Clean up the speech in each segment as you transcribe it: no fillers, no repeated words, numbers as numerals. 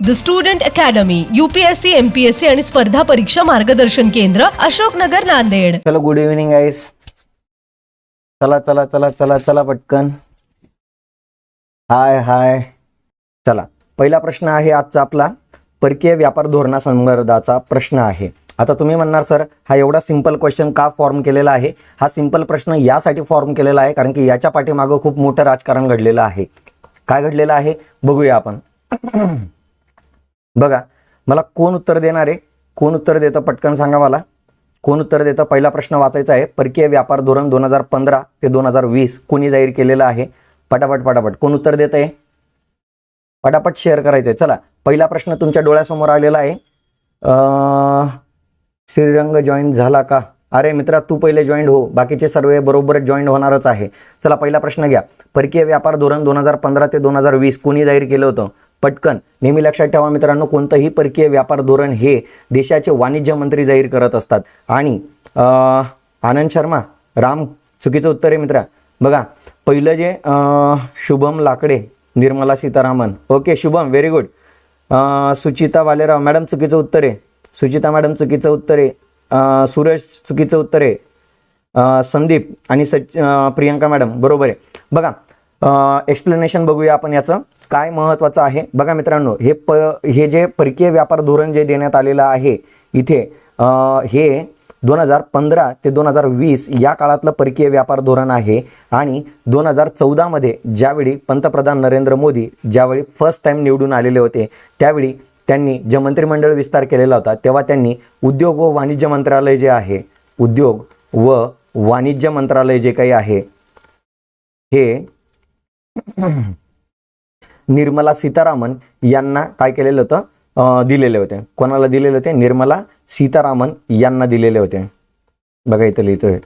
The student academy, UPSC MPSC आणि स्पर्धा परीक्षा मार्गदर्शन केंद्र, अशोकनगर, नांदेड. चलो गुड इव्हनिंग गाईस. चला चला चला चला चला पटकन. हाय हाय. चला, पहिला प्रश्न आहे आजचा आपला परकीय व्यापार धोरणासंदर्भाचा प्रश्न आहे. आता तुम्ही म्हणणार सर हा एवढा सिंपल क्वेश्चन का फॉर्म केलेला आहे? हा सिंपल प्रश्न यासाठी फॉर्म केलेला आहे कारण की याच्या पाठीमागं खूप मोठं राजकारण घडलेलं आहे. काय घडलेलं आहे बघूया आपण. बघा, मला कोण उत्तर देणार आहे? कोण उत्तर देतं पटकन सांगा मला. कोण उत्तर देतं? पहिला प्रश्न वाचायचा आहे. परकीय व्यापार धोरण 2015 ते 2020 कोणी जाहीर केलेलं आहे? पटापट पटापट कोण उत्तर देत आहे? पटापट शेअर करायचंय. चला, पहिला प्रश्न तुमच्या डोळ्यासमोर आलेला आहे. श्रीरंग जॉईन झाला का? अरे मित्रा, तू पहिले जॉईन हो, बाकीचे सर्व बरोबर जॉईन होणारच आहे. चला, पहिला प्रश्न घ्या. परकीय व्यापार धोरण 2015 ते 2020 कोणी जाहीर केलं होतं? पटकन. नेहमी लक्षात ठेवा मित्रांनो, कोणतंही परकीय व्यापार धोरण हे देशाचे वाणिज्य मंत्री जाहीर करत असतात. आणि आनंद शर्मा, राम, चुकीचं उत्तर आहे मित्रा. बघा, पहिलं जे Shubham Lakade, Nirmala Sitharaman. Okay Shubham, very good. Suchita Walerao madam, चुकीचं उत्तर आहे. सुचिता मॅडम, चुकीचं उत्तर आहे. सूरज, चुकीचं उत्तर आहे. संदीप आणि प्रियंका मॅडम, बरोबर आहे. बघा, एक्सप्लेनेशन बघूया आपण याचं काय महत्त्वाचं आहे. बघा मित्रांनो, हे जे परकीय व्यापार धोरण जे देण्यात आलेलं आहे इथे, हे 2015 ते 2020 या काळातलं परकीय व्यापार धोरण आहे. आणि 2014 मध्ये ज्यावेळी पंतप्रधान नरेंद्र मोदी ज्यावेळी फर्स्ट टाइम निवडून आलेले होते, त्यावेळी त्यांनी जे मंत्रिमंडळ विस्तार केलेला होता, तेव्हा त्यांनी उद्योग व वाणिज्य मंत्रालय जे आहे, उद्योग व वाणिज्य मंत्रालय जे काही आहे, हे निर्मला सीतारामन यांना काय केलेलं होतं? दिलेले होते. कोणाला दिलेले होते? निर्मला सीतारामन यांना दिलेले होते. बघा इथं लिहितोय,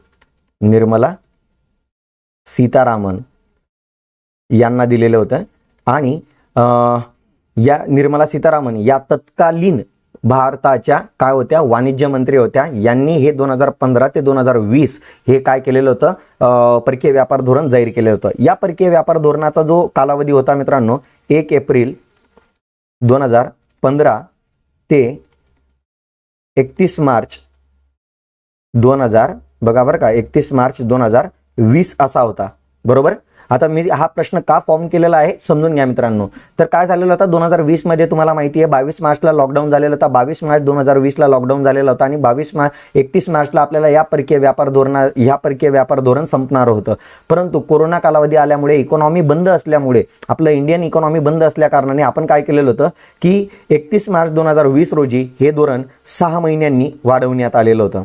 निर्मला सीतारामन यांना दिलेलं होतं. आणि या निर्मला सीतारामन या तत्कालीन भारताच्या काय होत्या? वाणिज्य मंत्री होत्या. यांनी हे 2015 ते 2020 हे काय केलेलं होतं? परकीय व्यापार धोरण जाहीर केलेलं होतं. या परकीय व्यापार धोरणाचा जो कालावधी होता मित्रांनो, 1 एप्रिल 2015 ते 31 मार्च 2000, बघा बरं का, 31 मार्च 2020 असा होता. बरोबर. आता मी हा प्रश्न का फॉर्म केलेला आहे समजून घ्या मित्रांनो. तर काय झालेलं होतं 2020 मध्ये, तुम्हाला माहिती आहे 22 मार्चला लॉकडाऊन झालेलं होता. 22 मार्च 2020ला लॉकडाऊन झालेलं होतं आणि 31 मार्चला आपल्याला ह्या परकीय व्यापार धोरण संपणार होतं. परंतु कोरोना कालावधी आल्यामुळे, इकॉनॉमी बंद असल्यामुळे, आपलं इंडियन इकॉनॉमी बंद असल्या कारणाने आपण काय केलेलं होतं की 31 मार्च 2020 रोजी हे धोरण 6 महिन्यांनी वाढवण्यात आलेलं होतं.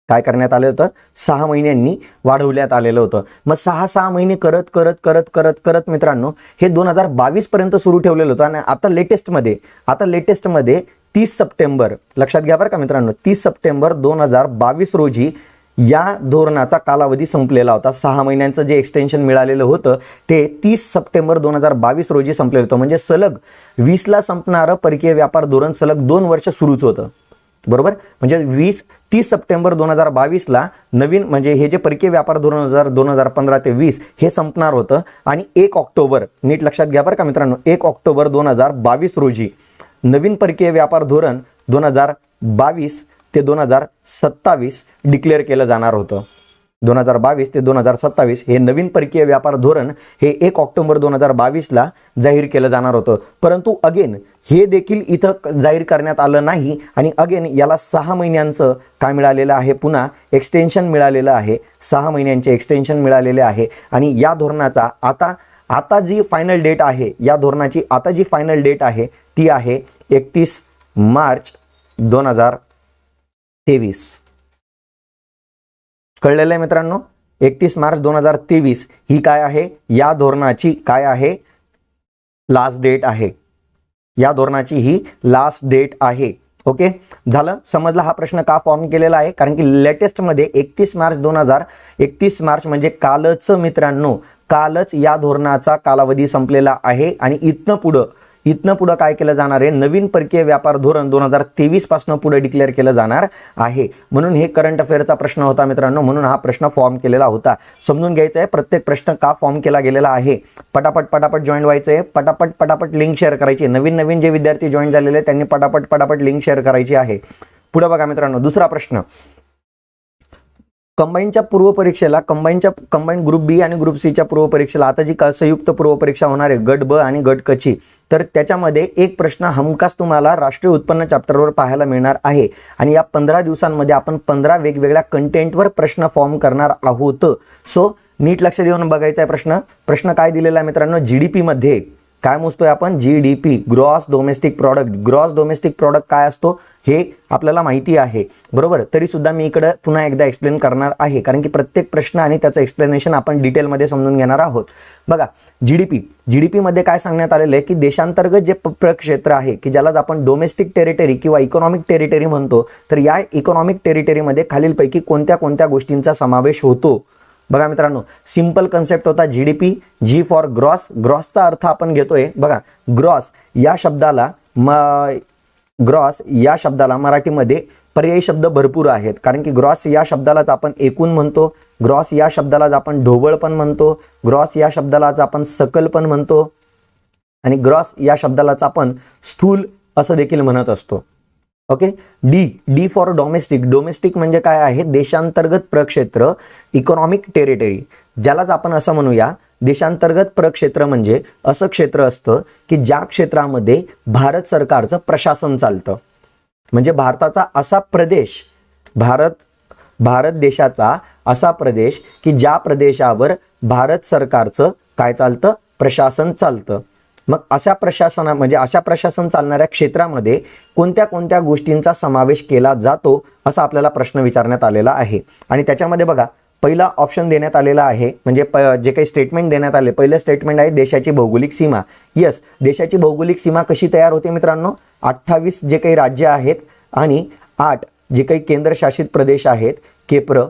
काय करण्यात आलं होतं? 6 महिन्यांनी वाढवण्यात आलेलं होतं. मग 6 महिने करत करत करत करत करत मित्रांनो हे 2022 पर्यंत सुरू ठेवलेलं होतं. आणि आता लेटेस्टमध्ये 30 सप्टेंबर, लक्षात घ्या बरं का मित्रांनो, 30 सप्टेंबर 2022 रोजी या धोरणाचा कालावधी संपलेला होता. 6 महिन्यांचं जे एक्सटेन्शन मिळालेलं होतं ते 30 सप्टेंबर 2022 रोजी संपलेलं होतं. म्हणजे सलग 20ला संपणारं परकीय व्यापार धोरण सलग 2 वर्ष सुरूच होतं. बरोबर. म्हणजे 30 सप्टेंबर 2022ला नवीन, म्हणजे हे जे परकीय व्यापार धोरण 2015 ते 20 हे संपणार होतं. आणि 1 ऑक्टोबर, नीट लक्षात घ्या बरं का मित्रांनो, 1 ऑक्टोबर 2022 रोजी नवीन परकीय व्यापार धोरण 2022 ते 2027 डिक्लेअर केलं जाणार होतं. 2022 ते 2027 हे नवीन परकीय व्यापार धोरण हे 1 ऑक्टोबर 2022ला जाहीर केलं जाणार होतं. परंतु अगेन हे देखील इथं जाहीर करण्यात आलं नाही. आणि अगेन याला 6 महिन्यांचं काय मिळालेलं आहे? पुन्हा एक्सटेन्शन मिळालेलं आहे. 6 महिन्यांचे एक्सटेन्शन मिळालेले आहे. आणि या धोरणाचा आता जी फायनल डेट आहे, या धोरणाची आता जी फायनल डेट आहे ती आहे 31 मार्च 2023. कळलेलं आहे मित्रांनो? 31 मार्च 2023 ही काय आहे? या धोरणाची काय आहे? लास्ट डेट आहे. या धोरणाची ही लास्ट डेट आहे. ओके, झालं समजलं हा प्रश्न का फॉर्म केलेला आहे? कारण की लेटेस्टमध्ये 31 मार्च म्हणजे कालच मित्रांनो, कालच या धोरणाचा कालावधी संपलेला आहे. आणि इथनं पुढं इथनं पुढं काय केलं जाणार आहे, नवीन परकीय व्यापार धोरण 2023 पासून पुढे डिक्लेअर केलं जाणार आहे. म्हणून हे करंट अफेअरचा प्रश्न होता मित्रांनो, म्हणून हा प्रश्न फॉर्म केलेला होता. समजून घ्यायचं आहे प्रत्येक प्रश्न का फॉर्म केला गेलेला आहे. पटापट जॉईन व्हायचं आहे, पटापट लिंक शेअर करायची. नवीन जे विद्यार्थी जॉईन झालेले त्यांनी पटापट लिंक शेअर करायची आहे. पुढे बघा मित्रांनो, दुसरा प्रश्न, कंबाईनच्या पूर्व परीक्षेला कंबाईन ग्रुप बी आणि ग्रुप सीच्या पूर्व परीक्षेला आता जी संयुक्त पूर्व परीक्षा होणार आहे गट ब आणि गट क ची, तर त्याच्यामध्ये एक प्रश्न हमखास तुम्हाला राष्ट्रीय उत्पन्न चॅप्टरवर पाहायला मिळणार आहे. आणि या 15 दिवसांमध्ये आपण 15 वेगवेगळ्या कंटेंटवर प्रश्न फॉर्म करणार आहोत. सो नीट लक्ष देऊन बघायचा आहे. प्रश्न काय दिलेला आहे मित्रांनो, जीडीपी मध्ये काय मोजतोय आपण, GDP, gross domestic product. Gross domestic product काय असतो हे आपल्याला माहिती आहे, बरोबर. तरी सुद्धा मी इकडे पुन्हा एकदा एक्सप्लेन करणार आहे, कारण की प्रत्येक प्रश्न आणि त्याचं एक्सप्लेनेशन आपण डिटेलमध्ये समजून घेणार आहोत. बघा, जीडीपी मध्ये काय सांगण्यात आलेलं आहे की देशांतर्गत जे प्रक्षेत्र आहे की ज्याला आपण डोमेस्टिक टेरिटरी किंवा इकॉनॉमिक टेरिटरी म्हणतो, तर या इकॉनॉमिक टेरिटरीमध्ये खालीलपैकी कोणत्या गोष्टींचा समावेश होतो. बघा मित्रांनो, सिंपल कन्सेप्ट होता जीडीपी, जी फॉर ग्रॉस. ग्रॉसचा अर्थ आपण घेतोय, बघा ग्रॉस या शब्दाला मराठीमध्ये पर्यायी शब्द भरपूर आहेत, कारण की ग्रॉस या शब्दालाच आपण एकूण म्हणतो, ग्रॉस या शब्दालाच आपण ढोबळ पण म्हणतो, ग्रॉस या शब्दालाच आपण सकल पण म्हणतो, आणि ग्रॉस या शब्दालाच आपण स्थूल असं देखील म्हणत असतो. ओके. डी फॉर डोमेस्टिक म्हणजे काय आहे, देशांतर्गत प्रक्षेत्र, इकॉनॉमिक टेरिटरी. ज्यालाच आपण असं म्हणूया, देशांतर्गत प्रक्षेत्र म्हणजे असं क्षेत्र असतं की ज्या क्षेत्रामध्ये भारत सरकारचं प्रशासन चालतं. म्हणजे भारताचा असा प्रदेश, भारत देशाचा असा प्रदेश की ज्या प्रदेशावर भारत सरकारचं काय चालतं, प्रशासन चालतं. मग अशा प्रशासन चालणाऱ्या क्षेत्रामध्ये कोणत्या गोष्टींचा समावेश केला जातो असा आपल्याला प्रश्न विचारण्यात आलेला आहे. आणि त्याच्यामध्ये बघा, पहिला ऑप्शन देण्यात आलेला आहे, म्हणजे जे काही स्टेटमेंट देण्यात आले, पहिलं स्टेटमेंट आहे देशाची भौगोलिक सीमा. यस, देशाची भौगोलिक सीमा कशी तयार होते मित्रांनो, 28 जे काही राज्य आहेत आणि 8 जे काही केंद्रशासित प्रदेश आहेत, केंद्र,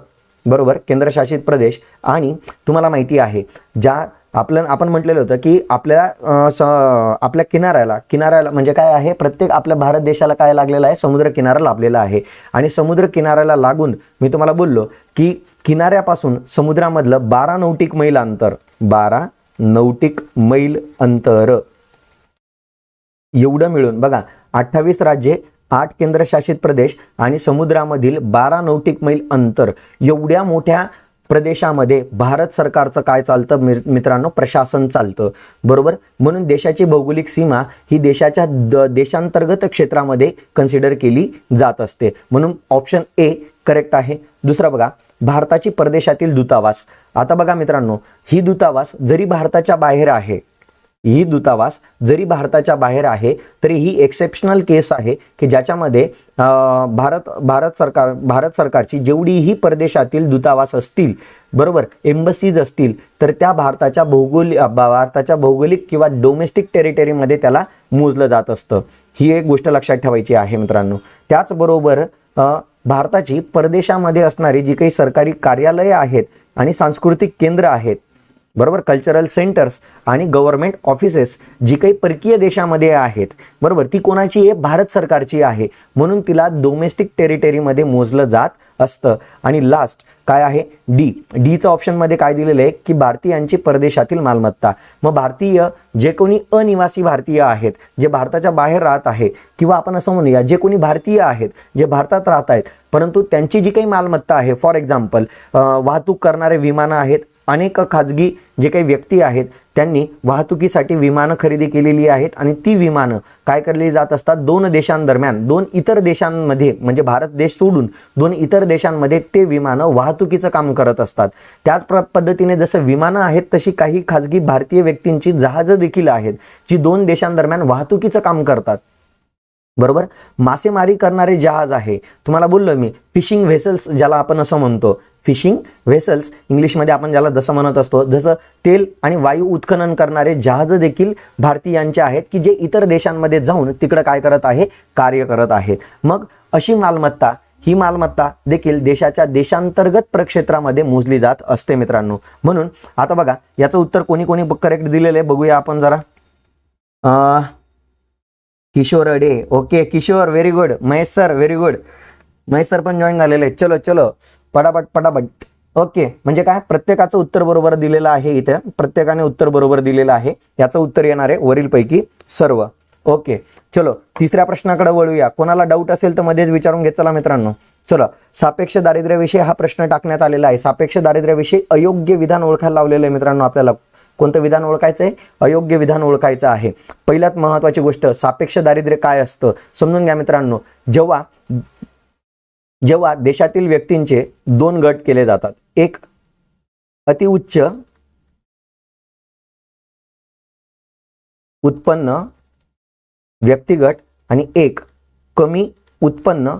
बरोबर, केंद्रशासित प्रदेश. आणि तुम्हाला माहिती आहे, ज्या आपण म्हटलेलं होतं की आपल्या किनाऱ्याला म्हणजे काय आहे, प्रत्येक आपल्या भारत देशाला काय लागलेला आहे, समुद्र किनारा लाभलेला आहे. आणि समुद्र किनाऱ्याला लागून मी तुम्हाला बोललो की किनाऱ्यापासून समुद्रामधलं 12 नौटिक मैल अंतर एवढं मिळून बघा, 28 राज्ये, 8 केंद्रशासित प्रदेश आणि समुद्रामधील 12 नौटिक मैल अंतर, एवढ्या मोठ्या प्रदेशामध्ये भारत सरकारचं काय चालतं मित्रांनो, प्रशासन चालतं, बरोबर. म्हणून देशाची भौगोलिक सीमा ही देशांतर्गत क्षेत्रामध्ये कन्सिडर केली जात असते. म्हणून ऑप्शन ए करेक्ट आहे. दुसरा बघा, भारताची परदेशातील दूतावास. आता बघा मित्रांनो, ही दूतावास जरी भारताच्या बाहेर आहे तरी ही एक्सेप्शनल केस आहे की ज्याच्यामध्ये भारत सरकारची जेवढीही परदेशातील दूतावास असतील, बरोबर, एम्बसीज असतील, तर त्या भारताच्या भौगोलिक किंवा डोमेस्टिक टेरिटरीमध्ये त्याला मोजलं जात असतं. ही एक गोष्ट लक्षात ठेवायची आहे मित्रांनो. त्याचबरोबर भारताची परदेशामध्ये असणारी जी काही सरकारी कार्यालये आहेत आणि सांस्कृतिक केंद्र आहेत, बरोबर, कल्चरल सेंटर्स आणि गव्हर्नमेंट ऑफिसेस जी काही परकीय देशामध्ये आहेत, बरोबर, ती कोणाची आहे, भारत सरकारची आहे. म्हणून तिला डोमेस्टिक टेरिटरीमध्ये मोजलं जात असतं. आणि लास्ट काय आहे, डीचं ऑप्शनमध्ये काय दिलेलं आहे की भारतीयांची परदेशातील मालमत्ता. मग भारतीय जे कोणी अनिवासी भारतीय आहेत, जे भारताच्या बाहेर राहत आहे, किंवा आपण असं म्हणूया जे कोणी भारतीय आहेत जे भारतात राहत आहेत परंतु त्यांची जी काही मालमत्ता आहे, फॉर एक्झाम्पल वाहतूक करणारे विमानं आहेत, अनेक खाजगी जे काही व्यक्ती आहेत त्यांनी वाहतुकीसाठी विमानं खरेदी केलेली आहेत आणि ती विमानं काय करली जात असतात, 2 देशांदरम्यान, 2 इतर देशांमध्ये, म्हणजे भारत देश सोडून 2 इतर देशांमध्ये ते विमानं वाहतुकीचं काम करत असतात. त्याच पद्धतीने जसं विमानं आहेत तशी काही खाजगी भारतीय व्यक्तींची जहाजं देखील आहेत जी 2 देशांदरम्यान वाहतुकीचं काम करतात, बरोबर. मासेमारी करणारे जहाज आहे, तुम्हाला बोललो मी, फिशिंग व्हेसल्स ज्याला आपण असं म्हणतो, फिशिंग व्हेसल्स इंग्लिशमध्ये आपण ज्याला जसं म्हणत असतो, जसं तेल आणि वायू उत्खनन करणारे जहाज देखील भारतीयांचे आहेत की जे इतर देशांमध्ये जाऊन तिकडं काय करत आहे, कार्य करत आहेत. मग अशी मालमत्ता, ही मालमत्ता देखील देशांतर्गत प्रक्षेत्रामध्ये मोजली जात असते मित्रांनो. म्हणून आता बघा, याचं उत्तर कोणी करेक्ट दिलेलं आहे बघूया आपण जरा. Kishore Ade, okay Kishore, very good. Mahesh sir, very good. Mahesh sir पण जॉईन झालेले. चलो चलो पटापट पटापट. ओके, म्हणजे काय, प्रत्येकाचं उत्तर बरोबर दिलेलं आहे. इथे प्रत्येकाने उत्तर बरोबर दिलेलं आहे. याचं उत्तर येणार आहे वरीलपैकी सर्व. ओके, चलो तिसऱ्या प्रश्नाकडे वळूया. कोणाला डाऊट असेल तर मध्येच विचारून घे. चला मित्रांनो, चला सापेक्ष दारिद्र्याविषयी हा प्रश्न टाकण्यात आलेला आहे. सापेक्ष दारिद्र्याविषयी अयोग्य विधान ओळखायला लावलेलं आहे मित्रांनो. आपल्याला कोणतं विधान ओळखायचं आहे? अयोग्य विधान ओळखायचं आहे. पहिल्यात महत्वाची गोष्ट, सापेक्ष दारिद्र्य काय असतं समजून घ्या मित्रांनो. जेव्हा देशातील व्यक्तींचे दोन गट केले जातात, एक अतिउच्च उत्पन्न व्यक्तिगट आणि एक कमी उत्पन्न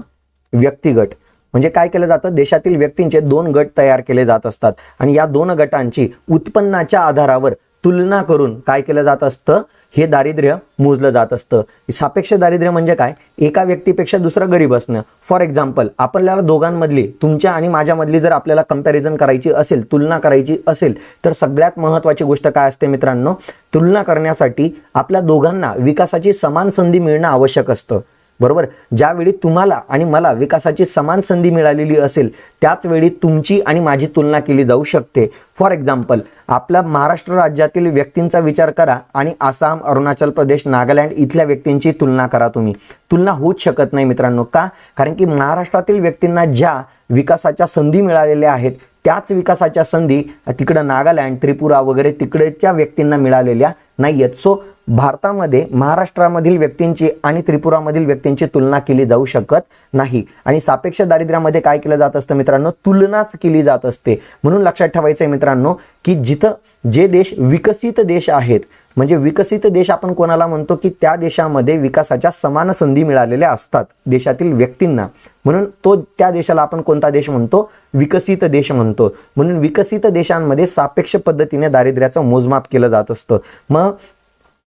व्यक्तिगट, म्हणजे काय केलं जातं, देशातील व्यक्तींचे दोन गट तयार केले जात असतात आणि या दोन गटांची उत्पन्नाच्या आधारावर तुलना करून काय केलं जात असतं, हे दारिद्र्य मोजलं जात असतं. सापेक्ष दारिद्र्य म्हणजे काय, एका व्यक्तीपेक्षा दुसरा गरीब असणं. फॉर एक्झाम्पल, आपल्याला दोघांमधली, तुमच्या आणि माझ्यामधली जर आपल्याला कंपॅरिझन करायची असेल, तुलना करायची असेल, तर सगळ्यात महत्त्वाची गोष्ट काय असते मित्रांनो, तुलना करण्यासाठी आपल्या दोघांना विकासाची समान संधी मिळणं आवश्यक असतं. बरोबर, ज्यावेळी तुम्हाला आणि मला विकासाची समान संधी मिळालेली असेल त्याच वेळी तुमची आणि माझी तुलना केली जाऊ शकते. फॉर एक्झाम्पल, आपल्या महाराष्ट्र राज्यातील व्यक्तींचा विचार करा आणि आसाम, अरुणाचल प्रदेश, नागालँड इथल्या व्यक्तींची तुलना करा. तुम्ही तुलना होऊच शकत नाही मित्रांनो. का? कारण की महाराष्ट्रातील व्यक्तींना ज्या विकासाच्या संधी मिळालेल्या आहेत त्याच विकासाच्या संधी तिकडं नागालँड, त्रिपुरा वगैरे तिकडच्या व्यक्तींना मिळालेल्या नाही आहेत. सो भारतामध्ये महाराष्ट्रामधील व्यक्तींची आणि त्रिपुरामधील व्यक्तींची तुलना केली जाऊ शकत नाही. आणि सापेक्ष दारिद्र्यामध्ये काय केलं जात असतं मित्रांनो, तुलनाच केली जात असते. म्हणून लक्षात ठेवायचं आहे मित्रांनो की जिथं जे देश विकसित देश आहेत, म्हणजे विकसित देश आपण कोणाला म्हणतो की त्या देशामध्ये विकासाच्या समान संधी मिळालेल्या असतात देशातील व्यक्तींना, म्हणून त्या देशाला आपण कोणता देश म्हणतो, विकसित देश म्हणतो. म्हणून विकसित देशांमध्ये सापेक्ष पद्धतीने दारिद्र्याचं मोजमाप केलं जात असतं. मग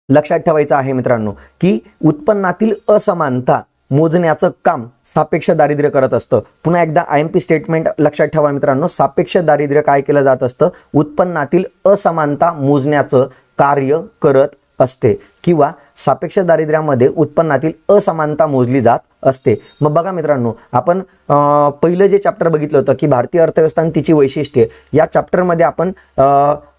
लक्षात ठेवायचं आहे मित्रांनो की उत्पन्नातील असमानता मोजण्याचं काम सापेक्ष दारिद्र्य करत असतं. पुन्हा एकदा IMP स्टेटमेंट लक्षात ठेवा मित्रांनो, सापेक्ष दारिद्र्य काय केलं जात असतं, उत्पन्नातील असमानता मोजण्याचं कार्य करत असते किंवा सापेक्ष दारिद्र्यामध्ये उत्पन्नातील असमानता मोजली जात असते. मग बघा मित्रांनो, आपण पहिलं जे चॅप्टर बघितलं होतं की भारतीय अर्थव्यवस्था आणि तिची वैशिष्ट्ये, या चॅप्टरमध्ये आपण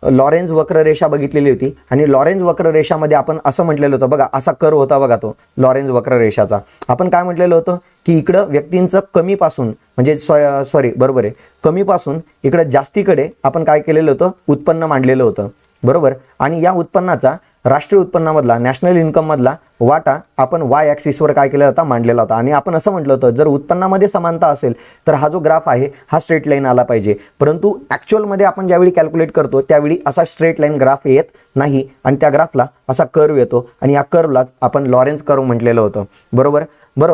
लॉरेन्झ वक्ररेषा बघितलेली होती आणि लॉरेन्झ वक्ररेषामध्ये आपण असं म्हटलेलं होतं, बघा असा कर्व होता बघा तो लॉरेन्झ वक्ररेषाचा. आपण काय म्हटलेलं होतं की इकडं व्यक्तींचं कमीपासून, म्हणजे बरोबर आहे, कमीपासून इकडं जास्तीकडे आपण काय केलेलं होतं, उत्पन्न मांडलेलं होतं. बरोबर, आणि या उत्पन्नाचा राष्ट्रीय उत्पन्नामधला, नॅशनल इन्कम मधला वाटा आपण वाय ॲक्सिसवर काय केला होता, मांडलेला होता. आणि आपण असं म्हटलं होतं जर उत्पन्नामध्ये समानता असेल तर हा जो ग्राफ आहे हा स्ट्रेट लाईन आला पाहिजे. परंतु ॲक्च्युअलमध्ये आपण ज्यावेळी कॅल्क्युलेट करतो त्यावेळी असा स्ट्रेट लाईन ग्राफ येत नाही आणि त्या ग्राफला असा कर्व येतो आणि या कर्वलाच आपण लॉरेन्झ कर्व म्हटलेलं होतं. बरोबर,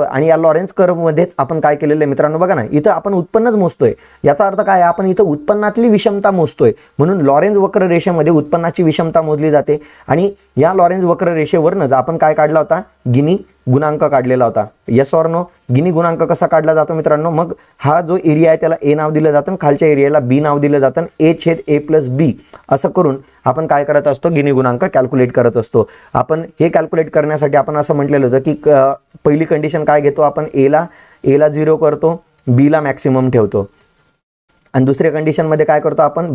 आणि या लॉरेन्झ कर्वमध्येच आपण काय केलेलं आहे मित्रांनो, बघा ना, इथं आपण उत्पन्नच मोजतोय. याचा अर्थ काय, आपण इथं उत्पन्नातली विषमता मोजतोय. म्हणून लॉरेन्झ वक्ररेषेमध्ये उत्पन्नाची विषमता मोजली जाते आणि या लॉरेन्झ वक्ररेषेवरनंच आपण काय काढला होता, गिनी गुणांक काढलेला होता. Yes or no? गिनी गुणांक कसा काढला जातो मित्रांनो, मग हा जो एरिया आहे त्याला ए नाव दिलं जातं, खालच्या एरियाला बी नाव दिलं जातं. A/A+B असं करून आपण काय करत असतो, गिनी गुणांक कॅल्क्युलेट करत असतो. आपण हे कॅल्क्युलेट करण्यासाठी आपण असं म्हटलेलं होतं की पहिली कंडिशन काय घेतो आपण, एला 0 करतो, बीला मॅक्सिमम ठेवतो. आणि दुसऱ्या कंडिशनमध्ये काय करतो आपण,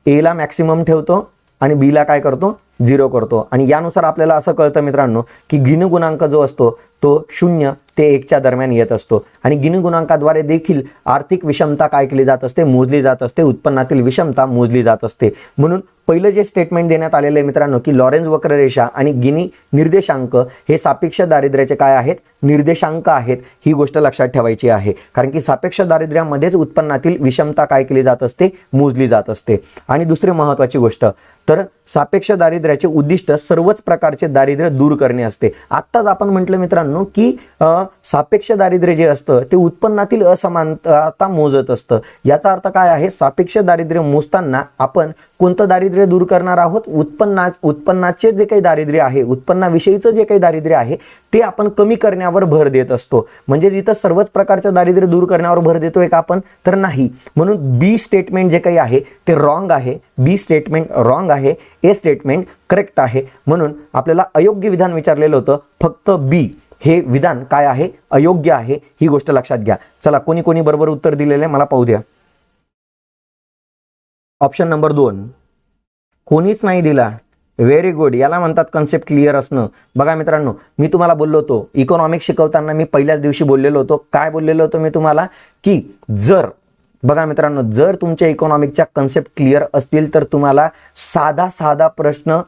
एला मॅक्सिमम ठेवतो आणि बीला काय करतो, 0 करतो. आणि यानुसार आपल्याला असं कळतं मित्रांनो की गिनी गुणांक जो असतो तो 0 ते 1च्या दरम्यान येत असतो. आणि गिनी गुणांकाद्वारे देखील आर्थिक विषमता काय केली जात असते, मोजली जात असते, उत्पन्नातील विषमता मोजली जात असते. म्हणून पहिलं जे स्टेटमेंट देण्यात आलेलं आहे मित्रांनो की लॉरेन्झ वक्ररेषा आणि गिनी निर्देशांक हे सापेक्ष दारिद्र्याचे काय आहेत, निर्देशांक आहेत. ही गोष्ट लक्षात ठेवायची आहे, कारण की सापेक्ष दारिद्र्यामध्येच उत्पन्नातील विषमता काय केली जात असते, मोजली जात असते. आणि दुसरी महत्त्वाची गोष्ट, तर सापेक्ष दारिद्र्याचे उद्दिष्ट सर्वच प्रकारचे दारिद्र्य दूर करणे असते. आत्ताच आपण म्हटलं मित्रांनो की सापेक्ष दारिद्र्य जे असतं ते उत्पन्नातील असमानता मोजत असतं. याचा अर्थ काय आहे, सापेक्ष दारिद्र्य मोजताना आपण कोणतं दारिद्र्य दूर करणार आहोत? उत्पन्नाचे जे काही दारिद्र्य आहे, उत्पन्नाविषयीचं जे काही दारिद्र्य आहे ते आपण कमी करण्यावर भर देत असतो. म्हणजे इथं सर्वच प्रकारचं दारिद्र्य दूर करण्यावर भर देतोय का आपण? तर नाही. म्हणून बी स्टेटमेंट जे काही आहे ते रॉंग आहे. बी स्टेटमेंट रॉंग आहे. ए स्टेटमेंट करेक्ट आहे. म्हणून आपल्याला अयोग्य विधान विचारलेलं होतं. फक्त बी हे विधान काय आहे? अयोग्य आहे. ही गोष्ट लक्षात घ्या. चला, कोणी कोणी बरोबर उत्तर दिलेलं आहे मला पाहू द्या. ऑप्शन नंबर 2 कोणीच नाही दिला. Very good. याला म्हणतात कन्सेप्ट क्लिअर असणं. बघा मित्रांनो, मी तुम्हाला बोललो होतो इकॉनॉमिक्स शिकवताना, मी पहिल्याच दिवशी बोललेलो होतो. काय बोललेलो होतो मी तुम्हाला? की जर बघा मित्रांनो, जर तुमच्या इकॉनॉमिकच्या कन्सेप्ट क्लिअर असतील तर तुम्हाला साधा प्रश्न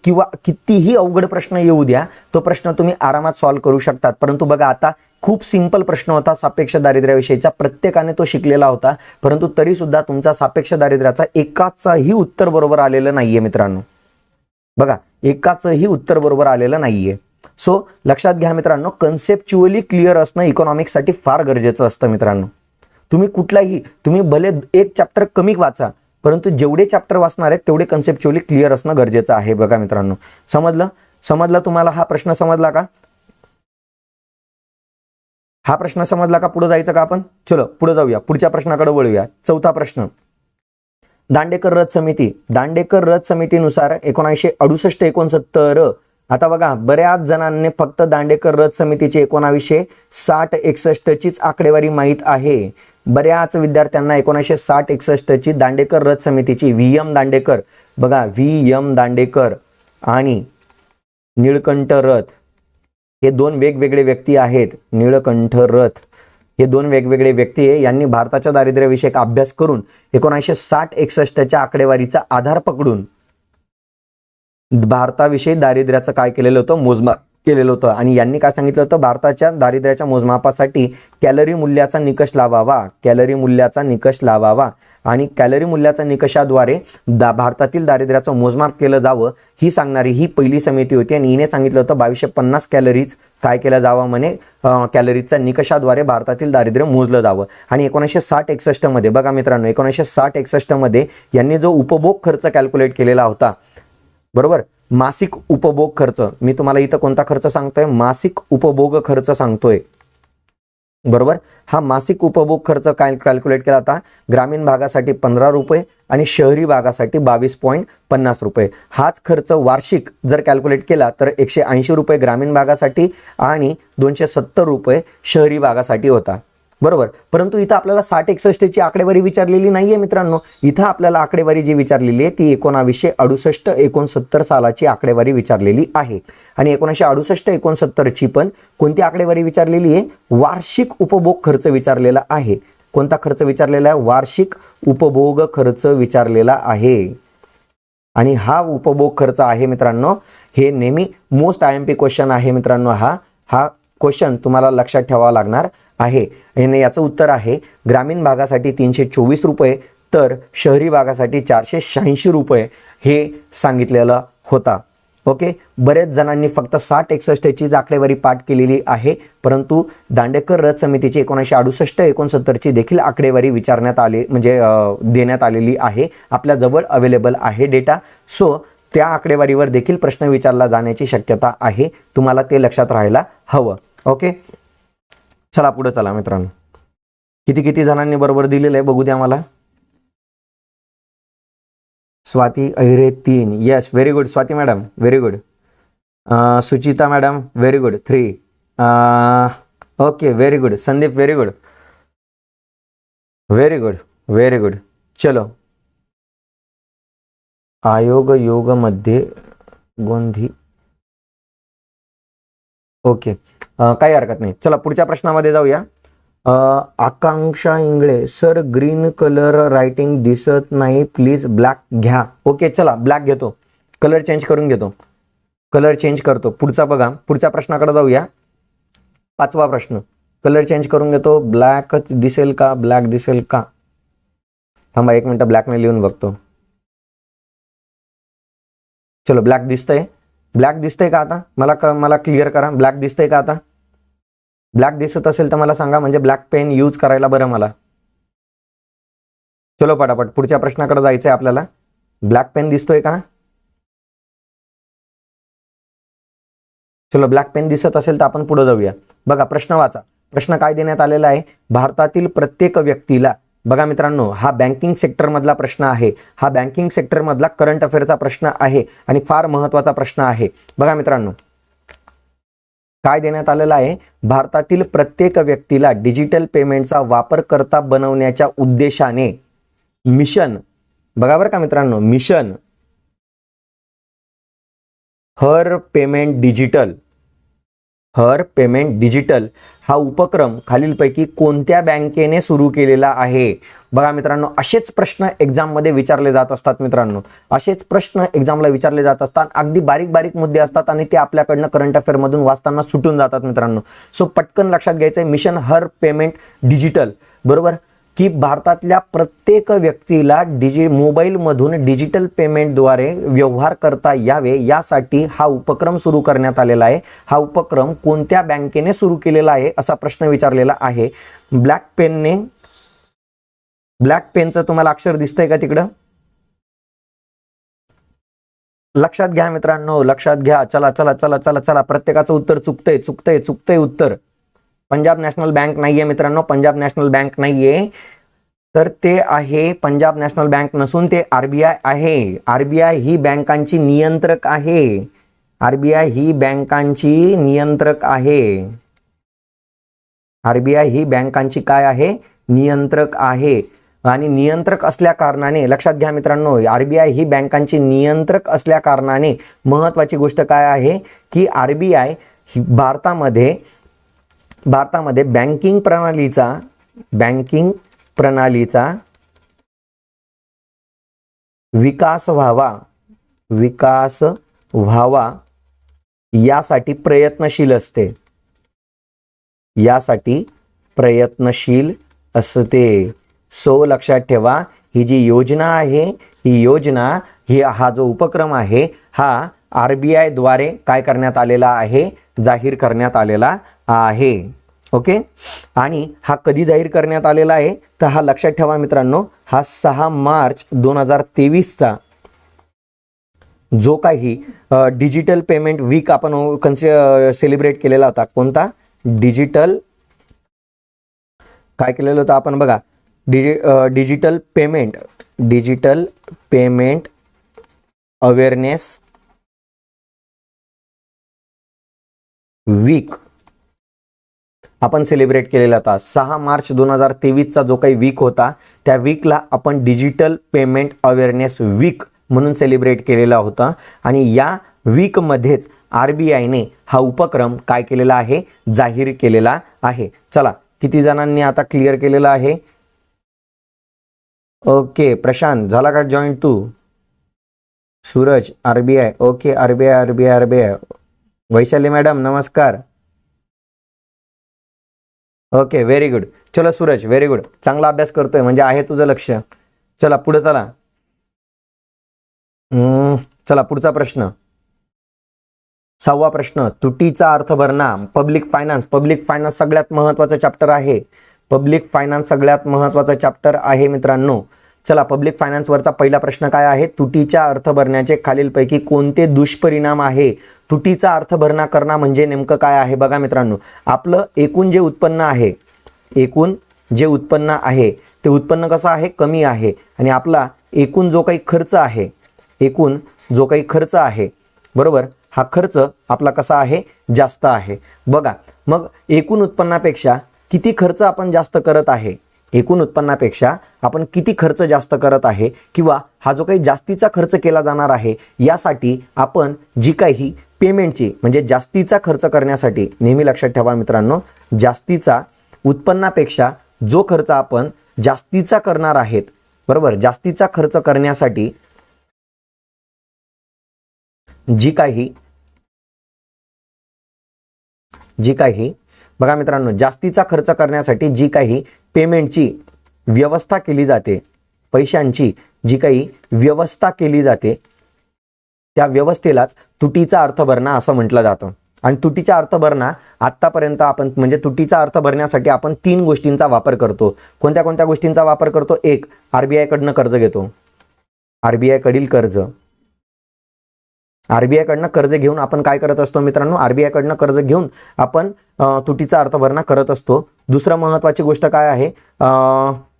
किंवा कितीही अवघड प्रश्न येऊ द्या, तो प्रश्न तुम्ही आरामात सॉल्व्ह करू शकतात. परंतु बघा, आता खूप सिंपल प्रश्न होता सापेक्ष दारिद्र्याविषयीचा, प्रत्येकाने तो शिकलेला होता, परंतु तरी सुद्धा तुमचा सापेक्ष दारिद्र्याचा एकाचंही उत्तर बरोबर आलेलं नाहीये मित्रांनो. बघा, एकाचंही उत्तर बरोबर आलेलं नाहीये. सो लक्षात घ्या मित्रांनो, कन्सेप्च्युअली क्लिअर असणं इकॉनॉमिक्ससाठी फार गरजेचं असतं मित्रांनो. तुम्ही भले एक चॅप्टर कमी वाचा, परंतु जेवढे चॅप्टर वाचणार आहेत तेवढे कन्सेप्च्युअली क्लिअर असणं गरजेचं आहे. बघा मित्रांनो, समजलं तुम्हाला? हा प्रश्न समजला का? हा प्रश्न समजला का? पुढे जायचं का आपण? चलो पुढे जाऊया, पुढच्या प्रश्नाकडे वळूया. चौथा प्रश्न, दांडेकर रथ समितीनुसार 1968-69. आता बघा, बऱ्याच जणांनी फक्त दांडेकर रथ समितीची 1960-61 चीच आकडेवारी माहीत आहे. बऱ्याच विद्यार्थ्यांना 1960-61 ची दांडेकर रथ समितीची VM दांडेकर, बघा VM दांडेकर आणि निळकंठ रथ हे दोन वेगवेगळे व्यक्ती आहेत. निळकंठ रथ हे दोन वेगवेगळे व्यक्ती आहे. यांनी भारताच्या दारिद्र्याविषयक अभ्यास करून 1960-61 आकडेवारीचा आधार पकडून भारताविषयी दारिद्र्याचं काय केलेलं होतं? मोजमाप केलेलं होतं. आणि यांनी काय सांगितलं होतं? भारताच्या दारिद्र्याच्या मोजमापासाठी कॅलरी मूल्याचा निकष लावावा. आणि कॅलरी मूल्याच्या निकषाद्वारे भारतातील दारिद्र्याचं मोजमाप केलं जावं ही सांगणारी ही पहिली समिती होती. आणि हिने सांगितलं होतं 2250 कॅलरीज काय केलं जावं म्हणे, कॅलरीजच्या निकषाद्वारे भारतातील दारिद्र्य मोजलं जावं. आणि 1960-61 मध्ये बघा मित्रांनो, 1960-61 मध्ये यांनी जो उपभोग खर्च कॅल्क्युलेट केलेला होता, बरोबर, मासिक उपभोग खर्च, मी तुम्हाला इथं कोणता खर्च सांगतोय? मासिक उपभोग खर्च सांगतोय, बरोबर. हा मासिक उपभोग खर्च काय कॅल्क्युलेट केला होता? ग्रामीण भागासाठी 15 रुपये आणि शहरी भागासाठी 22.50 रुपये. हाच खर्च वार्षिक जर कॅल्क्युलेट केला तर 180 रुपये ग्रामीण भागासाठी आणि 270 रुपये शहरी भागासाठी होता, बरोबर. परंतु इथं आपल्याला 60-61 ची आकडेवारी विचारलेली नाहीये मित्रांनो. इथं आपल्याला आकडेवारी जी विचारलेली आहे ती 1968-69 सालाची आकडेवारी विचारलेली आहे. आणि 1968-69 ची पण कोणती आकडेवारी विचारलेली आहे? वार्षिक उपभोग खर्च विचारलेला आहे. कोणता खर्च विचारलेला आहे? वार्षिक उपभोग खर्च विचारलेला आहे. आणि हा उपभोग खर्च आहे मित्रांनो, हे नेहमी मोस्ट IMP क्वेश्चन आहे मित्रांनो. हा क्वेश्चन तुम्हाला लक्षात ठेवावा लागणार आहे. आणि याचं उत्तर आहे ग्रामीण भागासाठी 324 रुपये तर शहरी भागासाठी 486 रुपये हे सांगितलेलं होता. ओके, बरेच जणांनी फक्त 60-61 ची आकडेवारी पाठ केलेली आहे, परंतु दांडेकर रथ समितीची 1968-69 ची देखील आकडेवारी विचारण्यात आली, म्हणजे देण्यात आलेली आहे. आपल्या जवळ अवेलेबल आहे डेटा. सो त्या आकडेवारीवर देखील प्रश्न विचारला जाण्याची शक्यता आहे. तुम्हाला ते लक्षात राहायला हवं. ओके, चला पुढे चला मित्रांनो. किती जणांनी बरोबर दिलेलं आहे बघू द्या मला. Swati Ahire 3. Yes, very good Swati madam, very good. Suchita madam, very good 3. Okay, very good. Sandeep, very good, very good, very good. चलो, आयोग योग मध्ये गोंधी. ओके, काही हरकत नाही. चला पुढच्या प्रश्नामध्ये जाऊया. Akanksha Ingale, sir green colour writing दिसत नाही, प्लीज ब्लॅक घ्या. ओके, चला ब्लॅक घेतो, कलर चेंज करून घेतो, कलर चेंज करतो. पुढचा बघा, पुढच्या प्रश्नाकडे जाऊया. 5वा प्रश्न, कलर चेंज करून घेतो. ब्लॅक दिसेल का? ब्लॅक दिसेल का? थांबा 1 मिनिट, ब्लॅकने लिहून बघतो. चलो, ब्लॅक दिसतंय. ब्लॅक दिसतंय का आता? मला क्लिअर करा, ब्लॅक दिसतंय का आता? ब्लॅक दिसत असेल तर मला सांगा, म्हणजे ब्लॅक पेन यूज करायला बरं मला. चलो पटापट पुढच्या प्रश्नाकडे जायचंय आपल्याला. ब्लॅक पेन दिसतोय का? चलो, ब्लॅक पेन दिसत असेल तर आपण पुढे जाऊया. बघा प्रश्न वाचा. प्रश्न काय देण्यात आलेला आहे? भारतातील प्रत्येक व्यक्तीला, बघा मित्रांनो, हा बँकिंग सेक्टर मधला प्रश्न आहे. हा बँकिंग सेक्टर मधला करंट अफेअरचा प्रश्न आहे आणि फार महत्वाचा प्रश्न आहे. बघा मित्रांनो, काय देण्यात आलेला आहे? भारतातील प्रत्येक व्यक्तीला डिजिटल पेमेंटचा वापरकर्ता बनवण्याच्या उद्देशाने मिशन, बघा बरं का मित्रांनो, मिशन हर पेमेंट डिजिटल, हर पेमेंट डिजिटल हा उपक्रम खालीलपैकी कोणत्या बँकेने सुरू केलेला आहे? बघा मित्रांनो, असेच प्रश्न एक्झाम मध्ये विचारले जात असतात मित्रांनो. असेच प्रश्न एक्झामला विचारले जात असतात. अगदी बारीक बारीक मुद्दे असतात आणि ते आपल्याकडनं करंट अफेअर मधून वाचताना सुटून जातात मित्रांनो. सो पटकन लक्षात घ्यायचंय, मिशन हर पेमेंट डिजिटल, बरोबर, की भारतातल्या प्रत्येक व्यक्तीला मोबाईलमधून डिजिटल पेमेंटद्वारे व्यवहार करता यावे यासाठी हा उपक्रम सुरू करण्यात आलेला आहे. हा उपक्रम कोणत्या बँकेने सुरू केलेला आहे असा प्रश्न विचारलेला आहे. ब्लॅक पेनचं तुम्हाला अक्षर दिसतंय का तिकडं? लक्षात घ्या मित्रांनो, लक्षात घ्या. चला चला चला चला चला, प्रत्येकाचं उत्तर चुकतंय उत्तर. पंजाब नॅशनल बँक नाहीये मित्रांनो, पंजाब नॅशनल बँक नाहीये. तर ते आहे, पंजाब नॅशनल बँक नसून ते आरबीआय आहे. आरबीआय ही बँकांची नियंत्रक आहे. आरबीआय ही बँकांची नियंत्रक आहे. आरबीआय ही बँकांची काय आहे? नियंत्रक आहे. आणि नियंत्रक असल्या कारणाने, लक्षात घ्या मित्रांनो, आरबीआय ही बँकांची नियंत्रक असल्या कारणाने महत्वाची गोष्ट काय आहे की आरबीआय भारतामध्ये बँकिंग प्रणालीचा विकास व्हावा यासाठी प्रयत्नशील असते. सो लक्षात ठेवा, ही जी योजना आहे, हा जो उपक्रम आहे, हा आरबीआय द्वारे काय करण्यात आलेला आहे? जाहीर करण्यात आलेला आहे. ओके. आणि हा कधी जाहीर करण्यात आलेला आहे? तर हा लक्षात ठेवा मित्रांनो, हा 6 मार्च 2023चा जो काही डिजिटल पेमेंट वीक आपण सेलिब्रेट केलेला होता. कोणता? काय केलेलं होतं आपण? बघा, डिजिटल पेमेंट अवेअरनेस वीक आपण सेलिब्रेट केलेला होता. 6 मार्च 2023चा जो काही वीक होता, त्या वीकला आपण डिजिटल पेमेंट अवेअरनेस वीक म्हणून सेलिब्रेट केलेला होता. आणि या वीक मध्येच आरबीआयने हा उपक्रम काय केलेला आहे? जाहीर केलेला आहे. चला, किती जणांनी आता क्लिअर केलेला आहे? ओके, प्रशांत झाला का जॉईन तू? Suraj, RBI. Okay, RBI. Vaishali madam नमस्कार. Okay, very good. चलो सूरज, व्हेरी गुड, चांगला अभ्यास करतोय म्हणजे आहे तुझं लक्ष. चला पुढे चला. चला पुढचा प्रश्न, 6वा प्रश्न. तुटीचा अर्थ भरणा. पब्लिक फायनान्स सगळ्यात महत्वाचा चॅप्टर आहे. सगळ्यात महत्वाचा चॅप्टर आहे मित्रांनो. चला, पब्लिक फायनान्स वरचा पहिला प्रश्न काय आहे? तुटीच्या अर्थ भरण्याचे खालीलपैकी कोणते दुष्परिणाम आहे? तुटीचा अर्थ भरणा करणं म्हणजे नेमकं काय आहे? बघा मित्रांनो, आपलं एकूण जे उत्पन्न आहे, ते उत्पन्न कसं आहे? कमी आहे. आणि आपला एकूण जो काही खर्च आहे, बरोबर, हा खर्च आपला कसा आहे? जास्त आहे. बघा, मग एकूण उत्पन्नापेक्षा किती खर्च आपण जास्त करत आहे? एकूण उत्पन्नापेक्षा आपण किती खर्च जास्त करत आहे, किंवा हा जो काही जास्तीचा खर्च केला जाणार आहे, यासाठी आपण जी काही पेमेंटची, म्हणजे जास्तीचा खर्च करण्यासाठी, नेहमी लक्षात ठेवा मित्रांनो, जास्तीचा उत्पन्नापेक्षा जो खर्च आपण जास्तीचा करणार आहेत, बरोबर, जास्तीचा खर्च करण्यासाठी जी काही बघा मित्रांनो, जास्तीचा खर्च करण्यासाठी जी काही पेमेंटची व्यवस्था केली जाते, पैशांची जी काही व्यवस्था केली जाते, त्या व्यवस्थेलाच तुटीचा अर्थ भरणा असं म्हटलं जातं. आणि तुटीचा अर्थ भरणा आतापर्यंत आपण, म्हणजे तुटीचा अर्थ भरण्यासाठी आपण 3 गोष्टींचा वापर करतो. कोणत्या कोणत्या गोष्टींचा वापर करतो? 1, आरबीआय कडनं कर्ज घेतो. आरबीआय कडील कर्ज. आरबीआय कडनं कर्ज घेऊन आपण काय करत असतो मित्रांनो, आरबीआय कडनं कर्ज घेऊन आपण तुटीचा अर्थभरणा करत असतो. दुसरं महत्त्वाची गोष्ट काय आहे,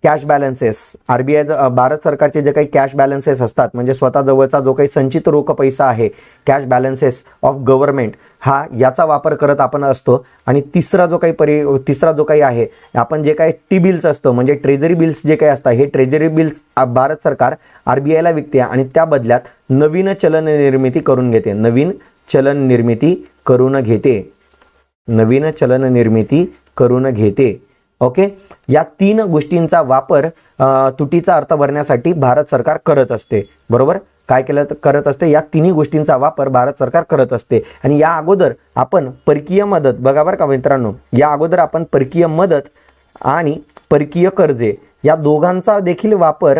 कॅश बॅलन्सेस. आरबीआय भारत सरकारचे जे काही कॅश बॅलन्सेस असतात, म्हणजे स्वतः जवळचा जो काही संचित रोख पैसा आहे, कॅश बॅलन्सेस ऑफ गव्हर्नमेंट, हा याचा वापर करत आपण असतो. आणि तिसरा जो काही आहे, आपण जे काही टी बिल्स असतं म्हणजे ट्रेजरी बिल्स जे काही असतात, हे ट्रेजरी बिल्स भारत सरकार आरबीआयला विकते आणि त्या बदल्यात नवीन चलन निर्मिती करून घेते. नवीन चलन निर्मिती करून घेते. ओके, या 3 गोष्टींचा वापर तुटीचा अर्थ भरण्यासाठी भारत सरकार करत असते. बरोबर, काय करत असते, या 3 गोष्टींचा वापर भारत सरकार करत असते. आणि या अगोदर आपण परकीय मदत, बघा बरं का मित्रांनो, या अगोदर आपण परकीय मदत आणि परकीय कर्जे या दोघांचा देखील वापर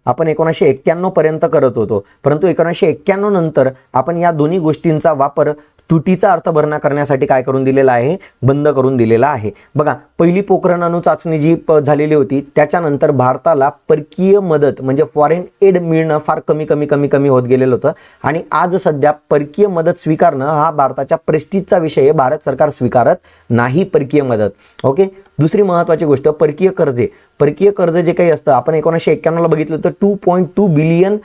आपण 1991 पर्यंत करत होतो. परंतु 1991 नंतर आपण या दोन्ही गोष्टींचा वापर तुटीचा अर्थ भरणा करण्यासाठी काय करून दिलेला आहे, बंद करून दिलेला आहे. बघा, पहिली पोखरण अणु चाचणी जी झालेली होती, त्याच्यानंतर भारताला परकीय मदत म्हणजे फॉरेन एड मिळणं फार कमी होत गेलेलं होतं. आणि आज सध्या परकीय मदत स्वीकारणं हा भारताच्या प्रेस्टिजचा विषय आहे. भारत सरकार स्वीकारत नाही परकीय मदत. ओके, दुसरी महत्त्वाची गोष्ट, परकीय कर्ज जे काही असतं, आपण 1991 ला बघितलं तर $2.2 बिलियन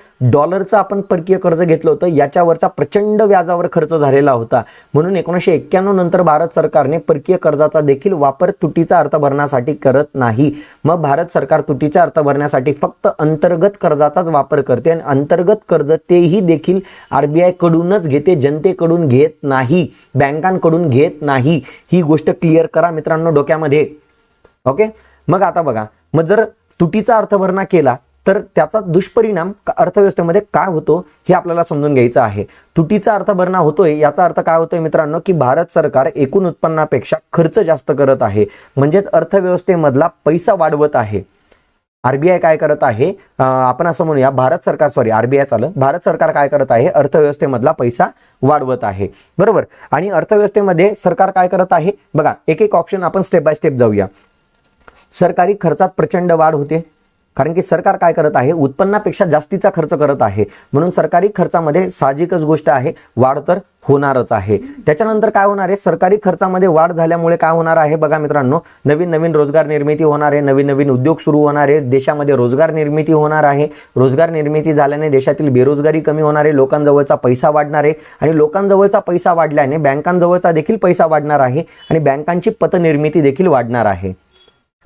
आपण परकीय कर्ज घेतलं होतं. याच्यावरचा प्रचंड व्याजावर खर्च झालेला होता. म्हणून 1991 नंतर भारत सरकारने परकीय कर्जाचा देखील वापर तुटीचा अर्थ भरण्यासाठी करत नाही. मग भारत सरकार तुटीचा अर्थ भरण्यासाठी फक्त अंतर्गत कर्जाचाच वापर करते आणि अंतर्गत कर्ज तेही देखील आरबीआय कडूनच घेते, जनतेकडून घेत नाही, बँकांकडून घेत नाही. ही गोष्ट क्लिअर करा मित्रांनो डोक्यामध्ये. ओके, मग आता बघा, मग जर तुटीचा अर्थभरणा केला तर त्याचा दुष्परिणाम अर्थव्यवस्थेमध्ये काय होतो हे आपल्याला समजून घ्यायचं आहे. तुटीचा अर्थभरणा होतोय याचा अर्थ काय होतोय मित्रांनो, की भारत सरकार एकूण उत्पन्नापेक्षा खर्च जास्त करत आहे, म्हणजेच अर्थव्यवस्थेमधला पैसा वाढवत आहे. आरबीआय काय करत आहे, आपण असं म्हणूया, भारत सरकार काय करत आहे, अर्थव्यवस्थेमधला पैसा वाढवत आहे. बरोबर, आणि अर्थव्यवस्थेमध्ये सरकार काय करत आहे, बघा एक एक ऑप्शन आपण स्टेप बाय स्टेप जाऊया. सरकारी खर्चात प्रचंड वाढ होते, कारण की सरकार काय करत आहे, उत्पन्नापेक्षा जास्तीचा खर्च करत आहे. म्हणून सरकारी खर्चामध्ये साहजिकच गोष्ट आहे, वाढ तर होणारच आहे. त्याच्यानंतर काय होणार आहे, सरकारी खर्चामध्ये वाढ झाल्यामुळे काय होणार आहे, बघा मित्रांनो, नवीन रोजगार निर्मिती होणार आहे, नवीन उद्योग सुरू होणार आहे, देशामध्ये रोजगार निर्मिती होणार आहे. रोजगार निर्मिती झाल्याने देशातील बेरोजगारी कमी होणार आहे, लोकांजवळचा पैसा वाढणार आहे आणि लोकांजवळचा पैसा वाढल्याने बँकांजवळचा देखील पैसा वाढणार आहे आणि बँकांची पतनिर्मिती देखील वाढणार आहे.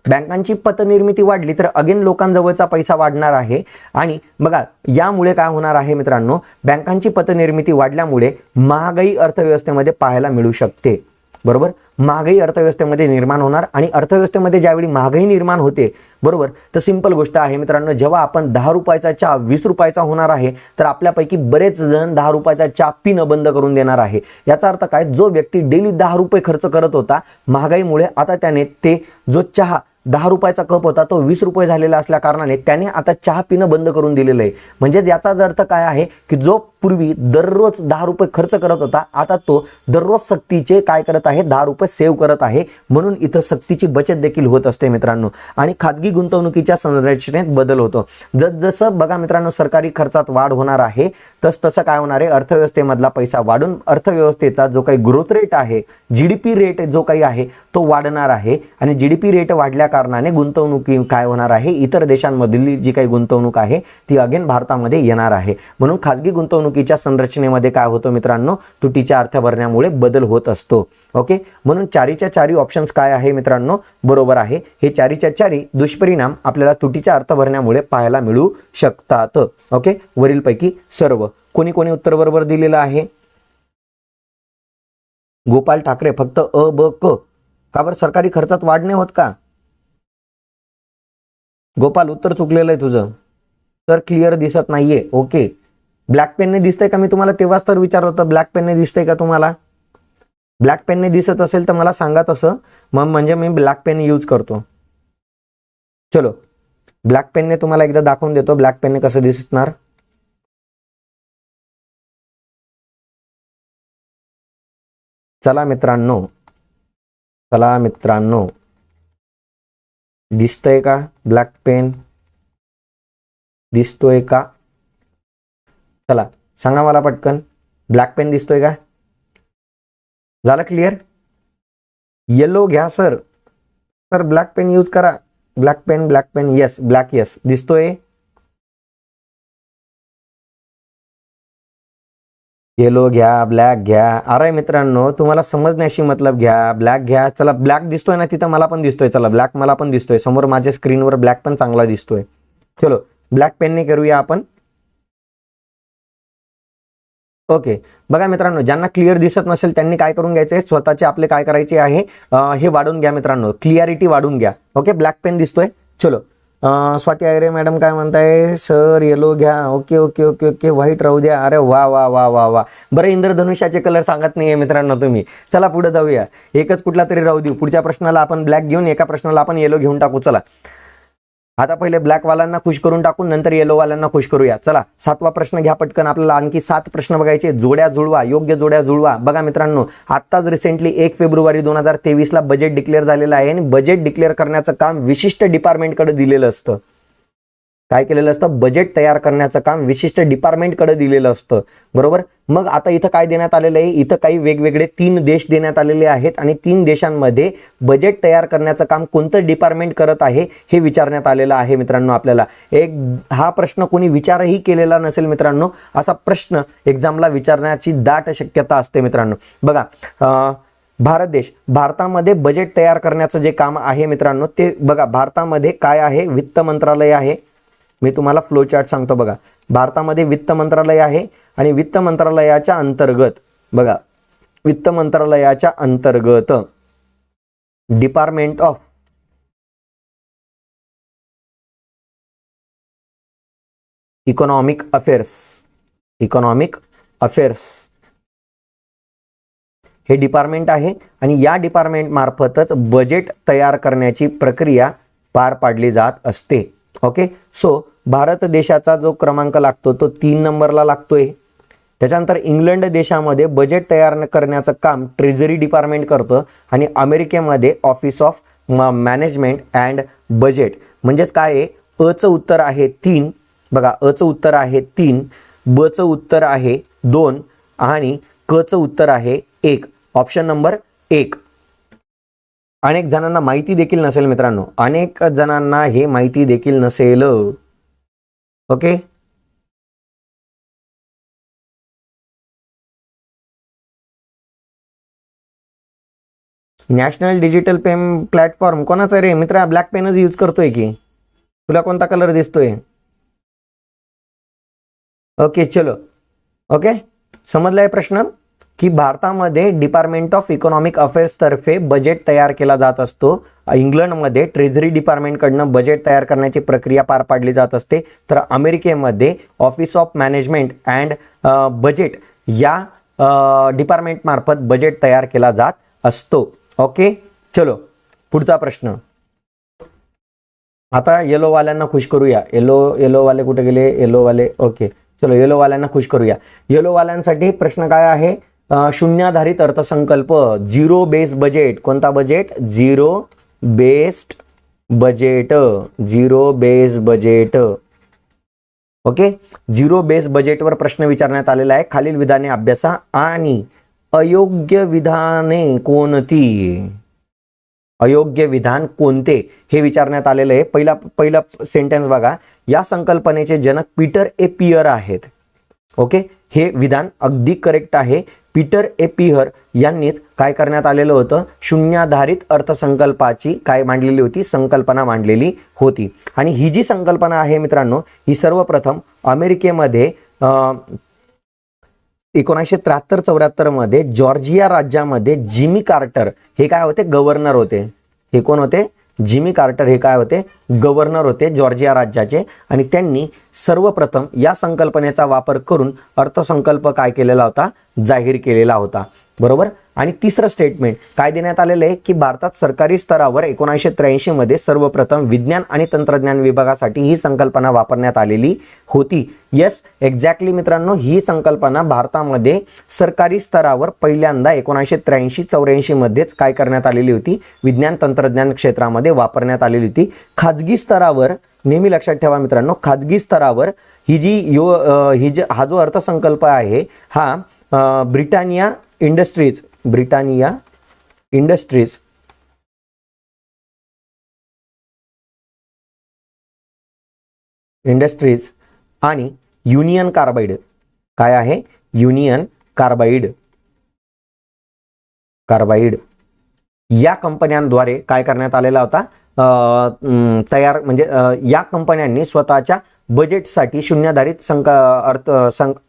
बँकांची पतनिर्मिती वाढली तर अगेन लोकांजवळचा पैसा वाढणार आहे. आणि बघा, यामुळे काय होणार आहे मित्रांनो, बँकांची पतनिर्मिती वाढल्यामुळे महागाई अर्थव्यवस्थेमध्ये पाहायला मिळू शकते. बरोबर, महागाई अर्थव्यवस्थेमध्ये निर्माण होणार आणि अर्थव्यवस्थेमध्ये ज्यावेळी महागाई निर्माण होते, बरोबर, तर सिंपल गोष्ट आहे मित्रांनो, जेव्हा आपण 10 रुपयाचा चहा 20 रुपयाचा होणार आहे तर आपल्यापैकी बरेच जण 10 रुपयाचा चहा पिणं बंद करून देणार आहे. याचा अर्थ काय, जो व्यक्ती डेली 10 रुपये खर्च करत होता, महागाईमुळे आता त्याने ते जो चहा 10 रुपयाचा कप होता तो 20 रुपये झालेला असल्या कारणाने त्याने आता चहा पिणं बंद करून दिलेलं आहे. म्हणजेच याचा अर्थ काय आहे, की जो पूर्वी दररोज 10 रुपये खर्च करत होता, आता तो दररोज सक्तीचे काय करत आहे, 10 रुपये सेव्ह करत आहे. म्हणून इथं सक्तीची बचत देखील होत असते मित्रांनो. आणि खाजगी गुंतवणुकीच्या संरचनेत बदल होतो. जसं बघा मित्रांनो, सरकारी खर्चात वाढ होणार आहे, तसं काय होणार आहे, अर्थव्यवस्थेमधला पैसा वाढून अर्थव्यवस्थेचा जो काही ग्रोथ रेट आहे, जीडीपी रेट जो काही आहे तो वाढणार आहे. आणि जीडीपी रेट वाढल्या कारणाने गुंतवणुकी काय होणार आहे, इतर देशांमधली जी काही गुंतवणूक आहे ती अगेन भारतामध्ये येणार आहे. म्हणून खाजगी गुंतवणुकीच्या संरचनेमध्ये काय होतं मित्रांनो, तुटीच्या अर्थ भरण्यामुळे बदल होत असतो. ओके, म्हणून चारीच्या चारी ऑप्शन्स काय आहे मित्रांनो, बरोबर आहे. हे चारीच्या चारी दुष्परिणाम आपल्याला तुटीच्या अर्थ भरण्यामुळे पाहायला मिळू शकतात. ओके, वरीलपैकी सर्व कोणी कोणी उत्तर बरोबर दिलेलं आहे. गोपाल ठाकरे फक्त अ ब क, का बरं सरकारी खर्चात वाढ नाही होत का? गोपाल, उत्तर चुकलेलं आहे तुझं, तर क्लिअर दिसत नाहीये. ओके, ब्लॅक पेनने दिसतंय का? मी तुम्हाला तेव्हाच तर विचारलं होतं, ब्लॅक पेनने दिसतंय का तुम्हाला? ब्लॅक पेनने दिसत असेल तर मला सांगा तसं, मग म्हणजे मी ब्लॅक पेन यूज करतो. चलो, ब्लॅक पेनने तुम्हाला एकदा दाखवून देतो ब्लॅक पेनने कसं दिसणार. चला मित्रांनो, दिसतोय का ब्लॅक पेन? दिसतोय का? चला सांगा मला पटकन, ब्लॅक पेन दिसतोय का? झालं क्लिअर? येलो घ्या sir. Sir black pen use करा. Black pen yes, black yes दिसतोय. येलो घ्या, ब्लॅक घ्या. अरे मित्रांनो, तुम्हाला समजण्याशी मतलब घ्या. ब्लॅक घ्या. चला ब्लॅक दिसतोय ना तिथं? मला पण दिसतोय. चला ब्लॅक मला पण दिसतोय समोर माझ्या स्क्रीनवर. ब्लॅक पण चांगला दिसतोय. चलो ब्लॅक पेनने करूया आपण. ओके. बघा मित्रांनो, ज्यांना क्लिअर दिसत नसेल त्यांनी काय करून घ्यायचंय, स्वतःचे आपले काय करायचे आहे, हे वाढून घ्या मित्रांनो, क्लिअरिटी वाढून घ्या. ओके, ब्लॅक पेन दिसतोय. चलो स्वाती आयरे मॅडम काय म्हणताय, सर येलो घ्या. Okay okay okay okay, white राहू द्या. अरे वा वा वा वा वा. बरं, इंद्रधनुष्याचे कलर सांगत नाहीये मित्रांनो तुम्ही. चला पुढे जाऊया. एकच कुठला तरी राहू देऊ. पुढच्या प्रश्नाला आपण ब्लॅक घेऊन, एका प्रश्नाला आपण येलो घेऊन टाकू. चला आता पहिले ब्लॅक वाल्यांना खुश करून टाकून नंतर येलो वाल्यांना खुश करूया. चला 7वा प्रश्न घ्या पटकन. आपल्याला आणखी 7 प्रश्न बघायचे. जोड्या जुळवा, योग्य जोड्या जुळवा. बघा मित्रांनो, आत्ताच रिसेंटली 1 फेब्रुवारी 2023ला बजेट डिक्लेअर झालेलं आहे आणि बजेट डिक्लेअर करण्याचं काम विशिष्ट डिपार्टमेंटकडे दिलेलं असतं. काय केलेलं असतं? बजेट तयार करण्याचं काम विशिष्ट डिपार्टमेंटकडे दिलेलं असतं. बरोबर. मग आता इथं काय देण्यात आलेलं आहे? इथं काही वेगवेगळे 3 देश देण्यात आलेले आहेत आणि 3 देशांमध्ये बजेट तयार करण्याचं काम कोणतं डिपार्टमेंट करत आहे हे विचारण्यात आलेलं आहे मित्रांनो. आपल्याला हा प्रश्न कोणी विचारही केलेला नसेल मित्रांनो. असा प्रश्न एक्झामला विचारण्याची दाट शक्यता असते मित्रांनो. बघा, भारत देश, भारतामध्ये बजेट तयार करण्याचं जे काम आहे मित्रांनो, ते बघा भारतामध्ये काय आहे? वित्त मंत्रालय आहे. मी तुम्हाला फ्लो चार्ट सांगतो. बघा, भारतामध्ये वित्त मंत्रालय आहे आणि वित्त मंत्रालयाच्या अंतर्गत, बघा वित्त मंत्रालयाच्या अंतर्गत डिपार्टमेंट ऑफ इकॉनॉमिक अफेअर्स हे डिपार्टमेंट आहे आणि या डिपार्टमेंट मार्फतच बजेट तयार करण्याची प्रक्रिया पार पाडली जात असते. ओके. सो भारत देशाचा जो क्रमांक लागतो तो 3 नंबरला लागतोय. त्याच्यानंतर इंग्लंड देशामध्ये बजेट तयार करण्याचं काम ट्रेझरी डिपार्टमेंट करतं आणि अमेरिकेमध्ये office of management and budget. म्हणजेच काय आहे? अचं उत्तर आहे 3. बघा, अचं उत्तर आहे 3, बचं उत्तर आहे 2 आणि कचं उत्तर आहे 1. Option number 1. अनेक जणांना माहिती देखील नसेल मित्रांनो. अनेक जणांना हे माहिती देखील नसेल. Okay. National digital pen platform कोणाचा रे मित्रा? ब्लॅक पेनच यूज करतोय की? तुला कोणता कलर दिसतोय? ओके चलो. ओके, समजलाय प्रश्न की भारतामध्ये डिपार्टमेंट ऑफ इकॉनॉमिक अफेअर्स तर्फे बजेट तयार केला जात असतो. इंग्लंडमध्ये ट्रेझरी डिपार्टमेंटकडनं बजेट तयार करण्याची प्रक्रिया पार पाडली जात असते. तर अमेरिकेमध्ये office of management and budget या डिपार्टमेंट मार्फत बजेट तयार केला जात असतो. ओके चलो पुढचा प्रश्न. आता येलो वाल्यांना खुश करूया. येलो वाले कुठे गेले? येलो वाले. ओके चलो, येलो वाल्यांना खुश करूया. येलो वाल्यांसाठी प्रश्न काय आहे? शून्याधारित अर्थसंकल्प, झिरो बेस बजेट. कोणता budget? Zero based budget. Zero base budget. Okay, zero base बजेटवर प्रश्न विचारण्यात आलेला आहे. खालील विधाने अभ्यासा आणि अयोग्य विधाने कोणती? अयोग्य विधान कोणते हे विचारण्यात आलेलं आहे. पहिला सेंटेन्स बघा. या संकल्पनेचे जनक पीटर ए पियर आहेत. ओके, हे विधान अगदी करेक्ट आहे. पीटर ए पियर यांनीच काय करण्यात आलेलं होतं? शून्याधारित अर्थसंकल्पाची काय मांडलेली होती? संकल्पना मांडलेली होती. आणि ही जी संकल्पना आहे मित्रांनो, ही सर्वप्रथम अमेरिकेमध्ये 1973-74 मध्ये जॉर्जिया राज्यामध्ये जिमी कार्टर हे काय होते? गव्हर्नर होते. हे कोण होते? जिमी कार्टर हे काय होते? गव्हर्नर होते जॉर्जिया राज्याचे. आणि त्यांनी सर्वप्रथम या संकल्पनेचा वापर करून अर्थसंकल्प काय केलेला होता? जाहीर केलेला होता. बरोबर. आणि तिसरं स्टेटमेंट काय देण्यात आलेलं आहे की भारतात सरकारी स्तरावर 1983 मध्ये सर्वप्रथम विज्ञान आणि तंत्रज्ञान विभागासाठी ही संकल्पना वापरण्यात आलेली होती. येस, एक्झॅक्टली मित्रांनो, ही संकल्पना भारतामध्ये सरकारी स्तरावर पहिल्यांदा 1983-84 मध्येच काय करण्यात आलेली होती, विज्ञान तंत्रज्ञान क्षेत्रामध्ये वापरण्यात आलेली होती. खाजगी स्तरावर नेहमी लक्षात ठेवा मित्रांनो, खाजगी स्तरावर हा जो अर्थसंकल्प आहे हा ब्रिटानिया इंडस्ट्रीज आणि युनियन कार्बाइड, काय आहे, युनियन कार्बाइड या कंपन्यांद्वारे काय करण्यात आलेला होता, तयार म्हणजे या कंपन्यांनी स्वतःच्या बजेटसाठी शून्याधारित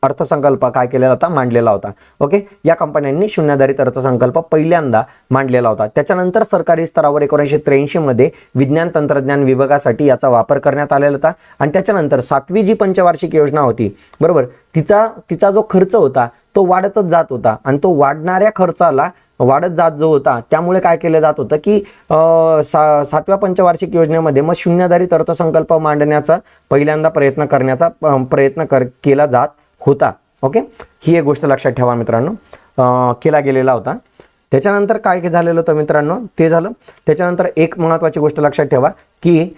अर्थसंकल्प काय केलेला होता, मांडलेला होता. ओके, या कंपन्यांनी शून्याधारित अर्थसंकल्प पहिल्यांदा मांडलेला होता. त्याच्यानंतर सरकारी स्तरावर 1983 मध्ये विज्ञान तंत्रज्ञान विभागासाठी याचा वापर करण्यात आलेला होता. आणि त्याच्यानंतर 7वी जी पंचवार्षिक योजना होती, बरोबर, तिचा जो खर्च होता तो वाढतच जात होता आणि तो वाढणाऱ्या खर्चाला वाढत जात जो होता, त्यामुळे काय केलं जात होतं की 7व्या पंचवार्षिक योजनेमध्ये मग शून्याधारित अर्थसंकल्प मांडण्याचा पहिल्यांदा प्रयत्न केला जात होता. ओके, ही एक गोष्ट लक्षात ठेवा मित्रांनो, केला गेलेला होता. त्याच्यानंतर काय झालेलं होतं मित्रांनो, ते झालं. त्याच्यानंतर एक महत्त्वाची गोष्ट लक्षात ठेवा की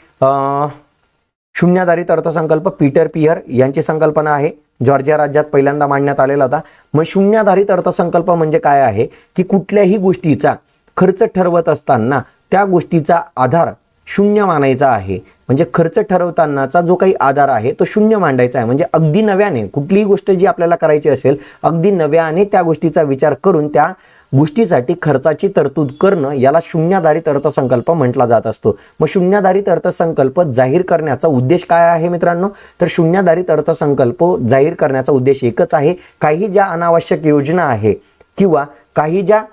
शून्याधारित अर्थसंकल्प पीटर पियर यांची संकल्पना आहे, जॉर्जिया राज्यात पहिल्यांदा मांडण्यात आलेला होता. मग शून्याधारित अर्थसंकल्प म्हणजे काय आहे की कुठल्याही गोष्टीचा खर्च ठरवत असताना त्या गोष्टीचा आधार शून्य मानायचा आहे. म्हणजे खर्च ठरवतानाचा जो काही आधार आहे तो शून्य मांडायचा आहे. म्हणजे अगदी नव्याने कुठलीही गोष्ट जी आपल्याला करायची असेल, अगदी नव्याने त्या गोष्टीचा विचार करून त्या गोष्टीसाठी खर्चाची तरतूद करणं, याला शून्याधारित अर्थसंकल्प म्हटला जात असतो. मग शून्याधारित अर्थसंकल्प जाहीर करण्याचा उद्देश काय आहे मित्रांनो, तर शून्याधारित अर्थसंकल्प जाहीर करण्याचा उद्देश एकच आहे, काही ज्या अनावश्यक योजना आहे किंवा काही ज्या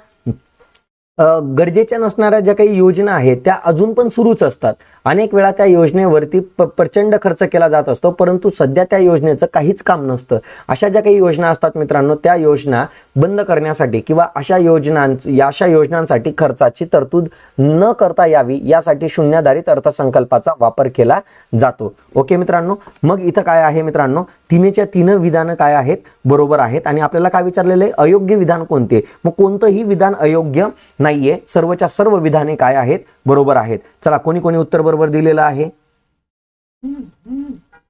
गरजेच्या नसणाऱ्या ज्या काही योजना आहेत त्या अजून पण सुरूच असतात. अनेक वेळा त्या योजनेवरती प्रचंड खर्च केला जात असतो, परंतु सध्या त्या योजनेचं काहीच काम नसतं. अशा ज्या काही योजना असतात मित्रांनो, त्या योजना बंद करण्यासाठी किंवा अशा योजनांसाठी खर्चाची तरतूद न करता यावी यासाठी शून्याधारित अर्थसंकल्पाचा वापर केला जातो. ओके मित्रांनो, मग इथं काय आहे मित्रांनो, तिन्हीच्या तीन विधानं काय आहेत, बरोबर आहेत. आणि आपल्याला काय विचारलेलं आहे, अयोग्य विधान कोणते. मग कोणतंही विधान अयोग्य नाहीये, सर्वच्या सर्व विधाने काय आहेत, बरोबर आहेत. चला, कोणी कोणी उत्तर बरोबर दिलेलं आहे.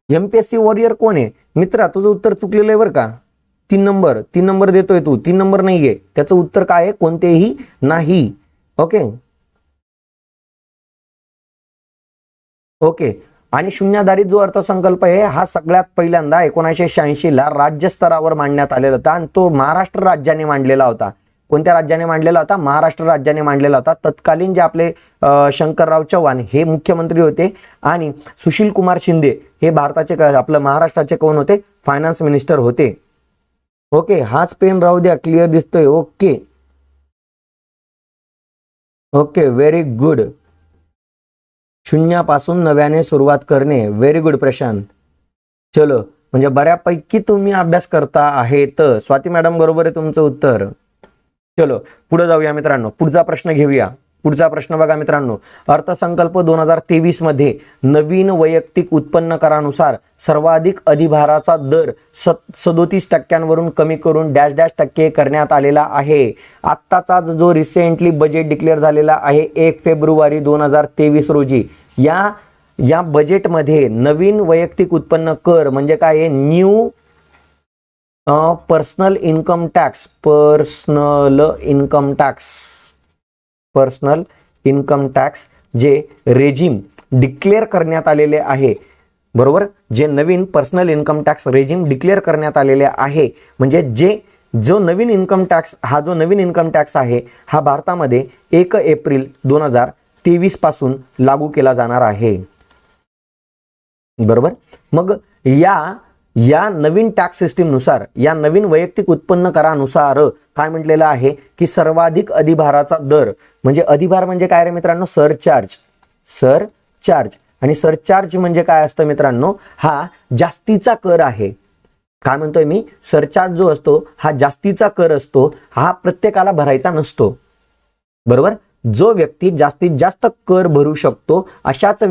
एमपीएससी वॉरियर कोण आहे मित्रा, तुझं उत्तर चुकलेलं आहे बरं का. 3 नंबर देतोय तू, 3 नंबर नाहीये. त्याचं उत्तर काय आहे, कोणतेही नाही. ओके. आणि शून्याधारित जो अर्थसंकल्प आहे हा सगळ्यात पहिल्यांदा 1986 ला राज्य स्तरावर मांडण्यात आलेला होता आणि तो महाराष्ट्र राज्याने मांडलेला होता. कोणत्या राज्याने मांडलेला होता, महाराष्ट्र राज्याने मांडलेला होता. तत्कालीन जे आपले शंकरराव चव्हाण हे मुख्यमंत्री होते आणि सुशील कुमार शिंदे हे भारताचे आपलं महाराष्ट्राचे कोण होते, फायनान्स मिनिस्टर होते. ओके, हाच पेन राहू द्या, क्लिअर दिसतोय. Okay, very good. शून्यापासून नव्याने सुरुवात करणे, व्हेरी गुड प्रशांत. चलो, म्हणजे बऱ्यापैकी तुम्ही अभ्यास करता आहेत. स्वाती मॅडम बरोबर आहे तुमचं उत्तर. चलो पुढे जाऊया मित्रांनो, पुढचा प्रश्न घेऊया. पुढचा प्रश्न बघा मित्रांनो, अर्थसंकल्प 2023 मध्ये नवीन वैयक्तिक उत्पन्न करानुसार सर्वाधिक अधिभाराचा दर 37% कमी करून -% करण्यात आलेला आहे. आत्ताचा जो रिसेंटली बजेट डिक्लेअर झालेला आहे 1 फेब्रुवारी 2023 रोजी, या बजेटमध्ये नवीन वैयक्तिक उत्पन्न कर म्हणजे काय आहे, न्यू पर्सनल इन्कम टॅक्स जे रेजिम डिक्लेअर करण्यात आलेले आहे, बरोबर. जे नवीन personal income tax regime declare करण्यात आलेले आहे, म्हणजे जो नवीन इन्कम टॅक्स आहे हा भारतामध्ये 1 एप्रिल 2023 पासून लागू केला जाणार आहे, बरोबर. मग या नवीन टॅक्स सिस्टीम नुसार, या नवीन वैयक्तिक उत्पन्न करानुसार काय म्हटलेलं आहे की सर्वाधिक अधिभाराचा दर, म्हणजे अधिभार म्हणजे काय रे मित्रांनो, सरचार्ज. आणि सरचार्ज म्हणजे काय असतं मित्रांनो, हा जास्तीचा कर आहे. काय म्हणतोय मी, सरचार्ज जो असतो हा जास्तीचा कर असतो, हा प्रत्येकाला भरायचा नसतो. बरोबर. जो व्यक्ती जास्तीत जास्त कर भरू शकतो अशाच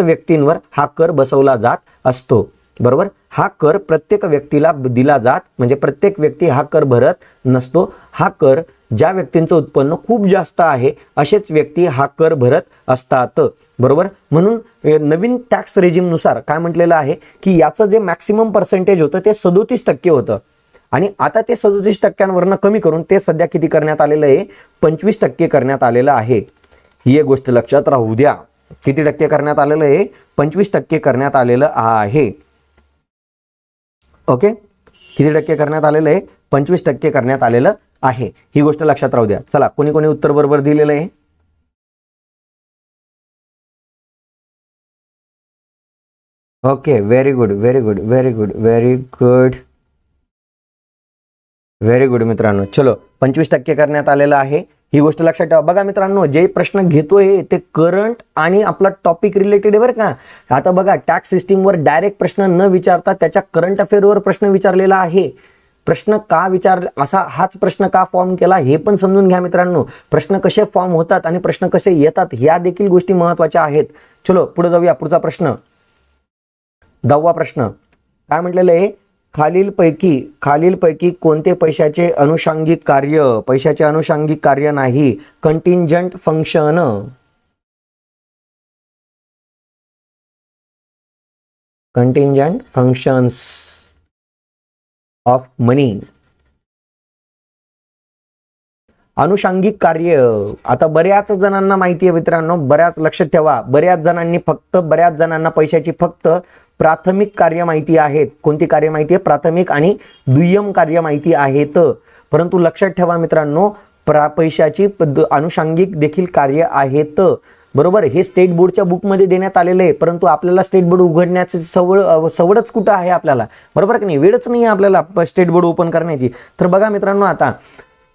व्यक्तींवर हा कर बसवला जात असतो. बरोबर. हा कर प्रत्येक व्यक्तीला दिला जात, म्हणजे प्रत्येक व्यक्ती हा कर भरत नसतो. हा कर ज्या व्यक्तींचं उत्पन्न खूप जास्त आहे असेच व्यक्ती हा कर भरत असतात. बरोबर. म्हणून नवीन टॅक्स रेजिमनुसार काय म्हटलेलं आहे की याचं जे मॅक्सिमम पर्सेंटेज होतं ते 37% होतं, आणि आता ते 37%वरनं कमी करून ते सध्या किती करण्यात आलेलं आहे, 25% करण्यात आलेलं आहे. ही एक गोष्ट लक्षात राहू द्या. किती टक्के करण्यात आलेलं आहे, 25% करण्यात आलेलं आहे. ओके. किती टक्के करण्यात आलेलं आहे, 25% करण्यात आलेलं आहे. ही गोष्ट लक्षात राहू द्या. चला, कोणी कोणी उत्तर बरोबर दिलेलं आहे. Okay, very good, very good, very good, very good, very good मित्रांनो. चलो, 25% करण्यात आलेलं आहे. ही गोष्ट लक्षात ठेवा. बघा मित्रांनो, जे प्रश्न घेतोय ते करंट आणि आपला टॉपिक रिलेटेड आहे बरं का. आता बघा, टॅक्स सिस्टीमवर डायरेक्ट प्रश्न न विचारता त्याच्या करंट अफेअरवर प्रश्न विचारलेला आहे. प्रश्न का असा हाच प्रश्न का फॉर्म केला हे पण समजून घ्या मित्रांनो. प्रश्न कसे फॉर्म होतात आणि प्रश्न कसे येतात ह्या देखील गोष्टी महत्वाच्या आहेत. चलो पुढे जाऊया. पुढचा प्रश्न, 10वा प्रश्न काय म्हटलेलं आहे, खालीलपैकी कोणते पैशाचे अनुषंगिक कार्य नाही. कंटिंजंट फंक्शन. कंटिंजंट फंक्शन्स ऑफ मनी. अनुषंगिक कार्य. आता बऱ्याच जणांना माहिती आहे मित्रांनो, बऱ्याच लक्षात ठेवा, बऱ्याच जणांना पैशाची फक्त प्राथमिक कार्य माहिती आहेत. कोणती कार्य माहिती आहे, प्राथमिक आणि दुय्यम कार्य माहिती आहेत. परंतु लक्षात ठेवा मित्रांनो, पैशाची अनुषंगिक देखील कार्य आहेत. बरोबर. हे स्टेट बोर्डच्या बुकमध्ये देण्यात आलेलं आहे, परंतु आपल्याला स्टेट बोर्ड उघडण्याची सवडच कुठं आहे आपल्याला, बरोबर की नाही, वेळच नाही आहे आपल्याला स्टेट बोर्ड ओपन करण्याची. तर बघा मित्रांनो, आता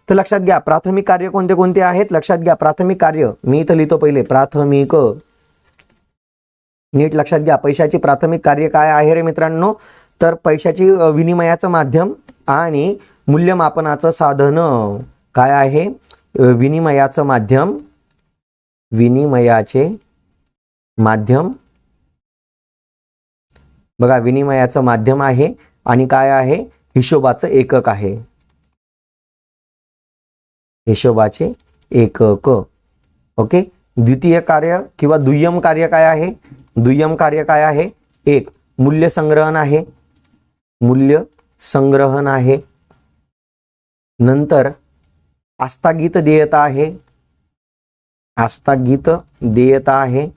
तर लक्षात घ्या, प्राथमिक कार्य कोणते कोणते आहेत लक्षात घ्या. प्राथमिक कार्य मी इथं लिहितो पहिले, प्राथमिक. नीट लक्षात घ्या, पैशाची प्राथमिक कार्य काय आहे रे मित्रांनो, तर पैशाची विनिमयाचं माध्यम आणि मूल्यमापनाचं साधन. काय आहे, विनिमयाचं माध्यम, विनिमयाचे माध्यम. बघा, विनिमयाचं माध्यम आहे आणि काय आहे, हिशोबाचं एकक आहे. हिशोबाचे एकक. ओके. द्वितीय कार्य किंवा दुय्यम कार्य काय आहे, दुय्यम कार्य काय आहे, एक मूल्य संग्रहण आहे, मूल्य संग्रहण आहे. नंतर आस्थगित देयता आहे, आस्थगित देयता आहे,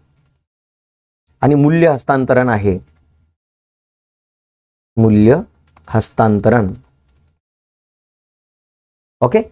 आणि मूल्य हस्तांतरण आहे, मूल्य हस्तांतरण. ओके.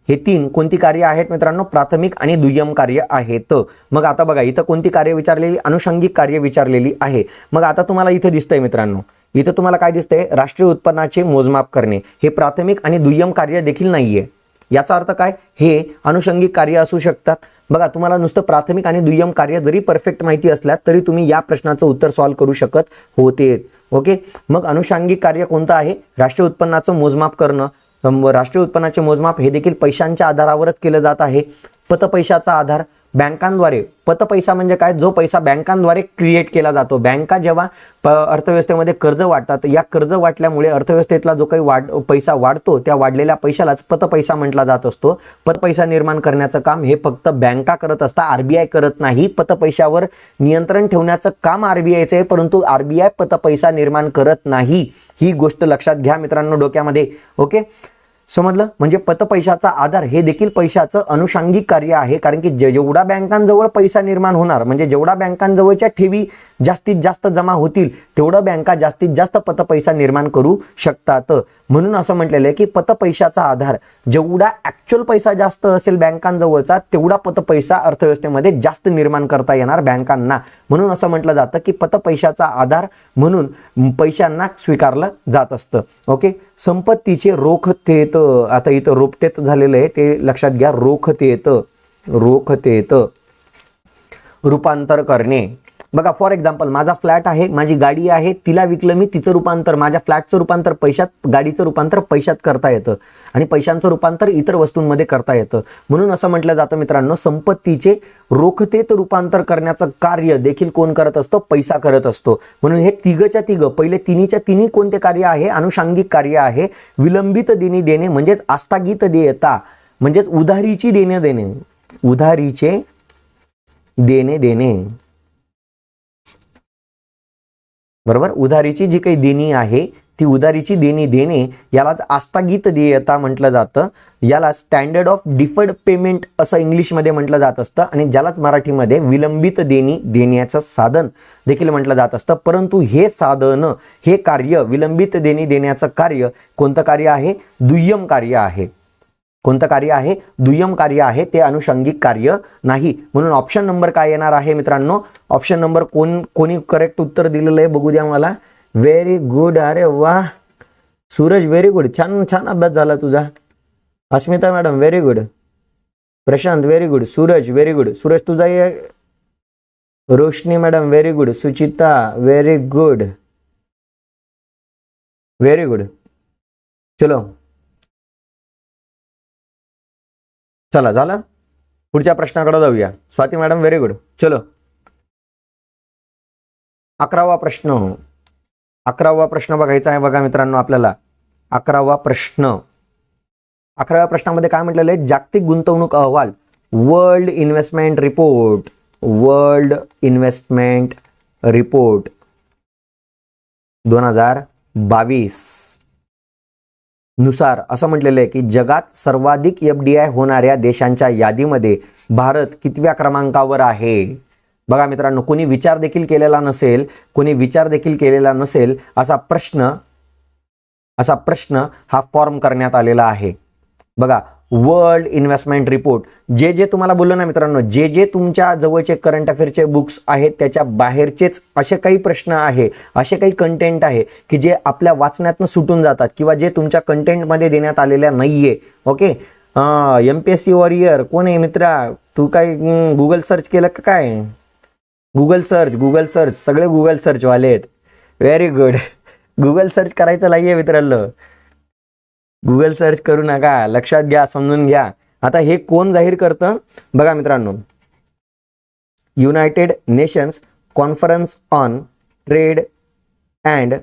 हे तीन कोणती कार्य आहेत मित्रांनो, प्राथमिक आणि दुय्यम कार्य आहेत. मग आता बघा, इथं कोणती कार्य विचारलेली, अनुषंगिक कार्य विचारलेली आहे. मग आता तुम्हाला इथं दिसतंय मित्रांनो, इथं तुम्हाला काय दिसतंय, राष्ट्रीय उत्पन्नाचे मोजमाप करणे. हे प्राथमिक आणि दुय्यम कार्य देखील नाहीये. याचा अर्थ काय, हे अनुषंगिक कार्य असू शकतात. बघा, तुम्हाला नुसतं प्राथमिक आणि दुय्यम कार्य जरी परफेक्ट माहिती असल्यात तरी तुम्ही या प्रश्नाचं उत्तर सॉल्व्ह करू शकत होते. ओके. मग अनुषंगिक कार्य कोणतं आहे, राष्ट्रीय उत्पन्नाचं मोजमाप करणं. राष्ट्रीय उत्पन्नाचे मोजमाप हे देखील पैशांच्या आधारावरच केलं जात आहे. पतपैशाचा आधार बँकांद्वारे, पतपैसा म्हणजे काय, जो पैसा बँकांद्वारे क्रिएट केला जातो. बँका जेव्हा अर्थव्यवस्थेमध्ये कर्ज वाटतात, या कर्ज वाटल्यामुळे अर्थव्यवस्थेतला जो काही पैसा वाढतो, त्या वाढलेल्या पैशालाच पतपैसा म्हटला जात असतो. पतपैसा निर्माण करण्याचं काम हे फक्त बँका करत असतात, आरबीआय करत नाही. पतपैशावर नियंत्रण ठेवण्याचं काम आरबीआयचं आहे, परंतु आरबीआय पतपैसा निर्माण करत नाही. ही गोष्ट लक्षात घ्या मित्रांनो डोक्यामध्ये. ओके. समजलं. म्हणजे पतपैशाचा आधार हे देखील पैशाचं अनुषंगिक कार्य आहे, कारण की जेवढा बँकांजवळ पैसा निर्माण होणार, म्हणजे जेवढा बँकांजवळच्या ठेवी जास्तीत जास्त जमा होतील, तेवढं बँका जास्तीत जास्त पतपैसा निर्माण करू शकतात. म्हणून असं म्हटलेलं आहे की पतपैशाचा आधार, जेवढा ऍक्च्युअल पैसा जास्त असेल बँकांजवळचा, तेवढा पतपैसा अर्थव्यवस्थेमध्ये जास्त निर्माण करता येणार बँकांना. म्हणून असं म्हटलं जातं की पतपैशाचा आधार म्हणून पैशांना स्वीकारलं जात असतं. ओके. संपत्तीचे रोखतेत, आता इथं रोखतेत झालेलं आहे ते लक्षात घ्या. रोखतेत रूपांतर करणे. बघा फॉर एक्झाम्पल माझा फ्लॅट आहे, माझी गाडी आहे, तिला विकलं मी, तिचं रूपांतर माझ्या फ्लॅटचं रूपांतर पैशात, गाडीचं रूपांतर पैशात करता येतं आणि पैशांचं रूपांतर इतर वस्तूंमध्ये करता येतं. म्हणून असं म्हटलं जातं मित्रांनो, संपत्तीचे रोखतेत रूपांतर करण्याचं कार्य देखील कोण करत असतो? पैसा करत असतो. म्हणून हे तिघच्या तिघ, पहिले तिन्हीच्या तिन्ही कोणते कार्य आहे? अनुषंगिक कार्य आहे. विलंबित देणी देणे म्हणजेच आस्थगित देयता, म्हणजेच उधारीची देणे देणे, उधारीचे देणे देणे, बरोबर. उधारीची जी काही देणी आहे ती उधारीची देणी देणे यालाच आस्थगित देयता म्हटलं जातं. याला स्टँडर्ड ऑफ डिफर्ड पेमेंट असं इंग्लिशमध्ये म्हटलं जात असतं आणि ज्यालाच मराठीमध्ये विलंबित देणी देण्याचं साधन देखील म्हटलं जात असतं. परंतु हे साधन, हे कार्य, विलंबित देणी देण्याचं कार्य कोणतं कार्य आहे? दुय्यम कार्य आहे. कोणतं कार्य आहे? दुय्यम कार्य आहे, ते अनुषंगिक कार्य नाही. म्हणून ऑप्शन नंबर काय येणार आहे मित्रांनो? ऑप्शन नंबर कोणी करेक्ट उत्तर दिलेलं आहे बघू द्या मला. व्हेरी गुड, अरे वा सूरज, व्हेरी गुड, छान छान अभ्यास झाला तुझा. Asmita madam very good, Prashant very good, Suraj very good, Suraj तुझा ये, Roshni madam very good, Suchita very good, very good. चलो चला झालं, पुढच्या प्रश्नाकडे जाऊया. Swati madam very good. चलो 11वा प्रश्न, 11वा प्रश्न बघायचा आहे बघा मित्रांनो आपल्याला. 11वा प्रश्न, 11व्या प्रश्नामध्ये काय म्हटलेलं आहे? जागतिक गुंतवणूक अहवाल, world investment report, world investment report 2022 नुसार असं म्हटलेलं आहे की जगात सर्वाधिक FDI होणाऱ्या देशांच्या यादीमध्ये भारत कितव्या क्रमांकावर आहे? बघा मित्रांनो, कोणी विचार देखील केलेला नसेल असा प्रश्न हा फॉर्म करण्यात आलेला आहे. बघा वर्ल्ड इन्व्हेस्टमेंट रिपोर्ट, जे तुम्हाला बोललो ना मित्रांनो, जे तुमच्या जवळचे करंट अफेअरचे बुक्स आहेत त्याच्या बाहेरचेच असे काही प्रश्न आहे, असे काही कंटेंट आहे की जे आपल्या वाचण्यातनं सुटून जातात किंवा जे तुमच्या कंटेंटमध्ये देण्यात आलेल्या नाहीये. ओके, MPSC वॉरियर कोण आहे मित्रा? तू काय गुगल सर्च केलं का काय? गुगल सर्च सगळे गुगल सर्च वाले आहेत. Very good. गुगल सर्च करायचं नाहीये मित्रांनो, गुगल सर्च करू नका, लक्षात घ्या, समजून घ्या. आता हे कोण जाहीर करतं? बघा मित्रांनो, United Nations Conference on Trade and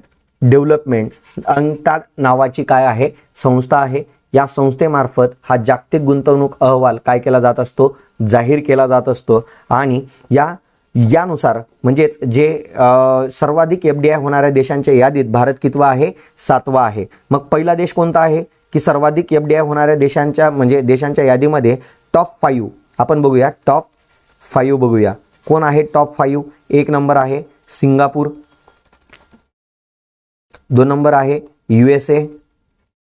Development, UNCTAD नावाची काय आहे? संस्था आहे. या संस्थेमार्फत हा जागतिक गुंतवणूक अहवाल काय केला जात असतो? जाहीर केला जात असतो. आणि यानुसार म्हणजेच जे सर्वाधिक FDI होणाऱ्या देशांच्या यादीत भारत कितवा आहे? 7वा आहे. मग पहिला देश कोणता आहे की सर्वाधिक FDI होणाऱ्या देशांच्या यादीमध्ये टॉप 5 आपण बघूया. टॉप 5 बघूया कोण आहे टॉप 5. 1 नंबर आहे सिंगापूर, 2 नंबर आहे USA,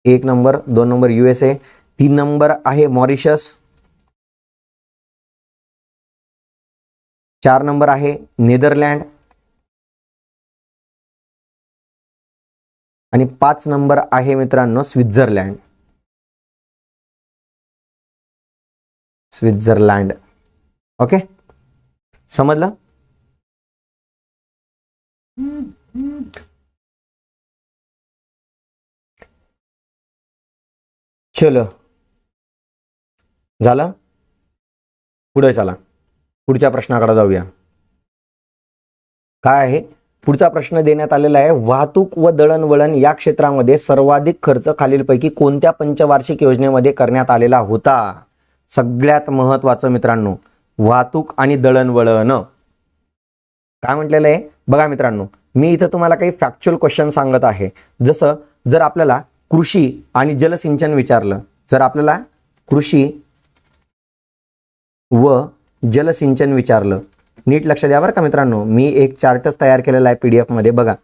1 number 2 number USA, 3 number आहे मॉरिशस, 4 नंबर आहे नेदरलँड आणि 5 नंबर आहे मित्रांनो स्वित्झर्लंड. ओके, समजलं? चलो झालं, पुढे चला, पुढच्या प्रश्नाकडे जाऊया. काय आहे पुढचा प्रश्न देण्यात आलेला आहे? वाहतूक व दळणवळण या क्षेत्रामध्ये सर्वाधिक खर्च खालीलपैकी कोणत्या पंचवार्षिक योजनेमध्ये करण्यात आलेला होता? सगळ्यात महत्वाचं मित्रांनो, वाहतूक आणि दळणवळण. काय म्हटलेलं आहे बघा मित्रांनो, मी इथं तुम्हाला काही फॅक्च्युअल क्वेश्चन सांगत आहे. जसं जर आपल्याला कृषी आणि जलसिंचन विचारलं, जर आपल्याला कृषी व जलसिंचन विचारलं, नीट लक्ष द्या बरं का मित्रांनो, मी एक चार्टच तयार केलेला आहे PDF मध्ये. बघा,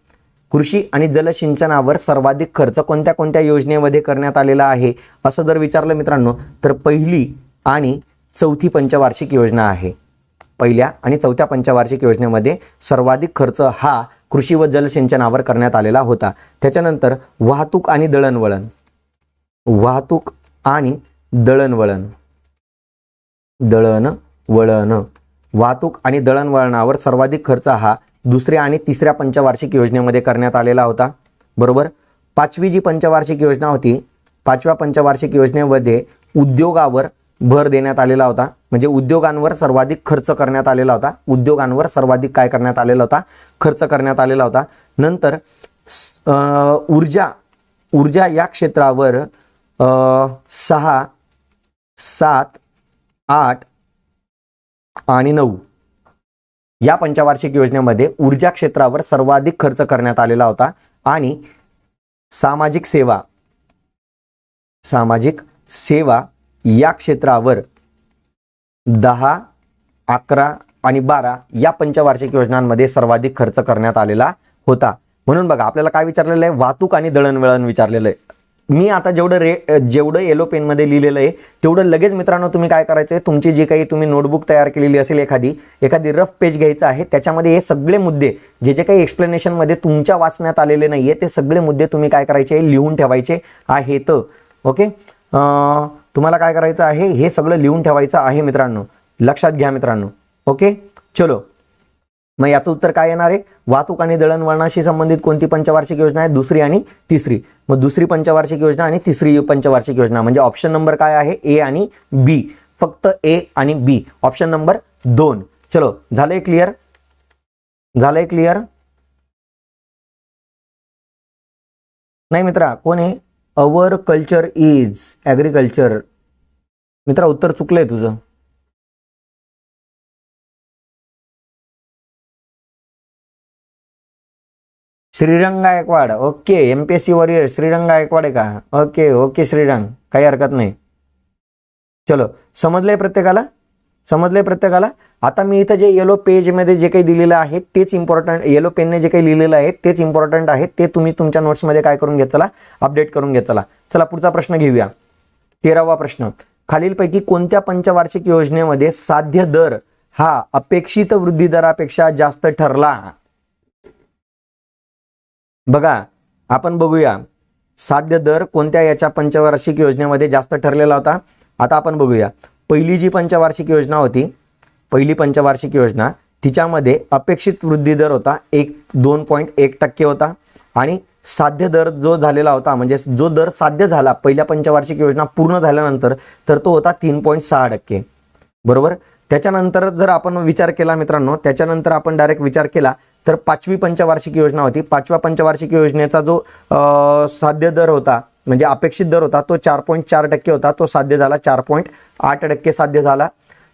कृषी आणि जलसिंचनावर सर्वाधिक खर्च कोणत्या कोणत्या योजनेमध्ये करण्यात आलेला आहे असं जर विचारलं मित्रांनो, तर पहिली आणि चौथी पंचवार्षिक योजना आहे. पहिल्या आणि चौथ्या पंचवार्षिक योजनेमध्ये सर्वाधिक खर्च हा कृषी व जलसिंचनावर करण्यात आलेला होता. त्याच्यानंतर वाहतूक आणि दळणवळण, वाहतूक आणि दळणवळण वाहतूक आणि दळणवळणावर सर्वाधिक खर्च हा दुसऱ्या आणि तिसऱ्या पंचवार्षिक योजनेमध्ये करण्यात आलेला होता. बरोबर. पाचवी जी पंचवार्षिक योजना होती, पाचव्या पंचवार्षिक योजनेमध्ये उद्योगावर भर देण्यात आलेला होता. म्हणजे उद्योगांवर सर्वाधिक खर्च करण्यात आलेला होता. उद्योगांवर सर्वाधिक काय करण्यात आलेला होता? खर्च करण्यात आलेला होता. नंतर ऊर्जा या क्षेत्रावर 6, 7, 8 आणि 9 या पंचवार्षिक योजनेमध्ये ऊर्जा क्षेत्रावर सर्वाधिक खर्च करण्यात आलेला होता. आणि सामाजिक सेवा या क्षेत्रावर 10, 11 आणि 12 या पंचवार्षिक योजनांमध्ये सर्वाधिक खर्च करण्यात आलेला होता. म्हणून बघा आपल्याला काय विचारलेलं आहे? वाहतूक आणि दळणवळण विचारलेलं आहे. मी आता जेवढं येलो पेनमध्ये लिहिलेलं आहे तेवढं लगेच मित्रांनो तुम्ही काय करायचं आहे, तुमची जी काही तुम्ही नोटबुक तयार केलेली असेल एखादी रफ पेज घ्यायचं आहे. त्याच्यामध्ये हे सगळे मुद्दे जे काही एक्सप्लेनेशनमध्ये तुमच्या वाचण्यात आलेले नाही आहे ते सगळे मुद्दे तुम्ही काय करायचे? लिहून ठेवायचे आहेत. ओके. तुम्हाला काय करायचं आहे? हे सगळं लिहून ठेवायचं आहे मित्रांनो. लक्षात घ्या मित्रांनो. ओके. चलो, मग याचं उत्तर काय येणार आहे? वाहतूक आणि दळणवळणाशी संबंधित कोणती पंचवार्षिक योजना आहे? दुसरी आणि तिसरी. मग दुसरी पंचवार्षिक योजना आणि तिसरी पंचवार्षिक योजना म्हणजे ऑप्शन नंबर काय आहे? ए आणि बी. फक्त ए आणि बी. Option number 2. चलो, झालंय क्लिअर? नाही मित्रा, कोण आहे? Our culture is agriculture. मित्रा उत्तर चुकलंय तुझं. Shrirang Gaikwad. Okay. MPSC warrior Shrirang Gaikwad आहे का? ओके श्रीरंग, काही हरकत नाही. चलो, समजलंय प्रत्येकाला? आता मी इथं जे येलो पेजमध्ये जे काही दिलेलं आहे तेच इम्पॉर्टंट, येलो पेनने जे काही लिहिलेलं आहे तेच इम्पॉर्टंट आहे. ते तुम्ही तुमच्या नोट्समध्ये काय करून घेत चला? अपडेट करून घेत चला. चला पुढचा प्रश्न घेऊया. 13वा प्रश्न. खालीलपैकी कोणत्या पंचवार्षिक योजनेमध्ये साध्य दर हा अपेक्षित वृद्धी दरापेक्षा जास्त ठरला? बघा, आपण बघूया साध्य दर कोणत्या याच्या पंचवार्षिक योजनेमध्ये जास्त ठरलेला होता. आता आपण बघूया. पहिली जी पंचवार्षिक योजना होती, पहिली पंचवार्षिक योजना, तिच्यामध्ये अपेक्षित वृद्धी दर होता 2.1% होता. आणि साध्य दर जो झालेला होता, म्हणजे जो दर साध्य झाला पहिल्या पंचवार्षिक योजना पूर्ण झाल्यानंतर, तर तो होता 3.6%. बरोबर. त्याच्यानंतर जर आपण विचार केला मित्रांनो, त्याच्यानंतर आपण डायरेक्ट विचार केला तर पाचवी पंचवार्षिक योजना होती. पाचव्या पंचवार्षिक योजनेचा जो साध्य दर होता, म्हणजे अपेक्षित दर होता, तो 4.4% होता. तो साध्य झाला 4.8% साध्य झाला.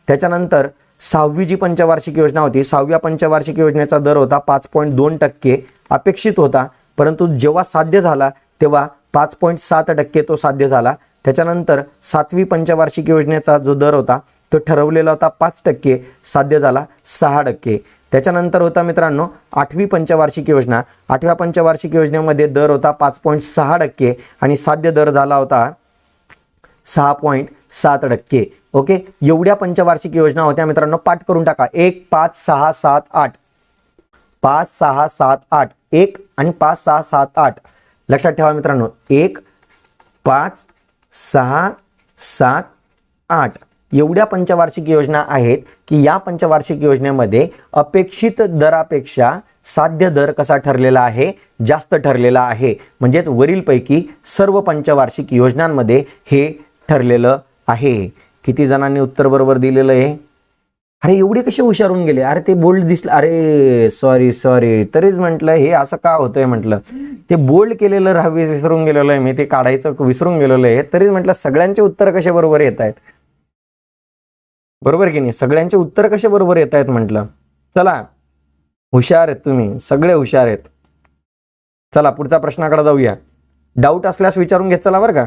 त्याच्यानंतर सहावी जी पंचवार्षिक योजना होती, सहाव्या पंचवार्षिक योजनेचा दर होता 5.2% अपेक्षित होता, परंतु जेव्हा साध्य झाला तेव्हा 5.7% तो साध्य झाला. त्याच्यानंतर सातवी पंचवार्षिक योजनेचा जो दर होता तो ठरवलेला होता 5%, साध्य झाला 6%. त्याच्यानंतर होता मित्रांनो आठवी पंचवार्षिक योजना. आठव्या पंचवार्षिक योजनेमध्ये दर होता 5.6% आणि साध्य दर झाला होता 6.7%. ओके. एवढ्या पंचवार्षिक योजना होत्या मित्रांनो. पाठ करून टाका. 1, 5, 6, 7, 8. 5, 6, 7, 8. 1 आणि 5, 6, 7, 8. लक्षात ठेवा मित्रांनो. 1, 5, 6, 7, 8 एवढ्या पंचवार्षिक योजना आहेत की या पंचवार्षिक योजनेमध्ये अपेक्षित दरापेक्षा साध्य दर कसा ठरलेला आहे? जास्त ठरलेला आहे. म्हणजेच वरीलपैकी सर्व पंचवार्षिक योजनांमध्ये हे ठरलेलं आहे. किती जणांनी उत्तर बरोबर दिलेलं आहे? अरे एवढे कसे हुशारून गेले? अरे ते बोल्ड दिसलं. अरे सॉरी, तरीच म्हटलं हे असं का होतंय, म्हटलं ते बोल्ड केलेलं विसरून गेलेलं आहे मी, ते काढायचं विसरून गेलेलं आहे. तरीच म्हटलं सगळ्यांचे उत्तर कसे बरोबर येत आहेत? बरोबर की नाही? सगळ्यांचे उत्तर कसे बरोबर येत आहेत म्हटलं. चला, हुशार आहेत तुम्ही, सगळे हुशार आहेत. चला पुढच्या प्रश्नाकडे जाऊया. डाऊट असल्यास विचारून घेत चला बरं का.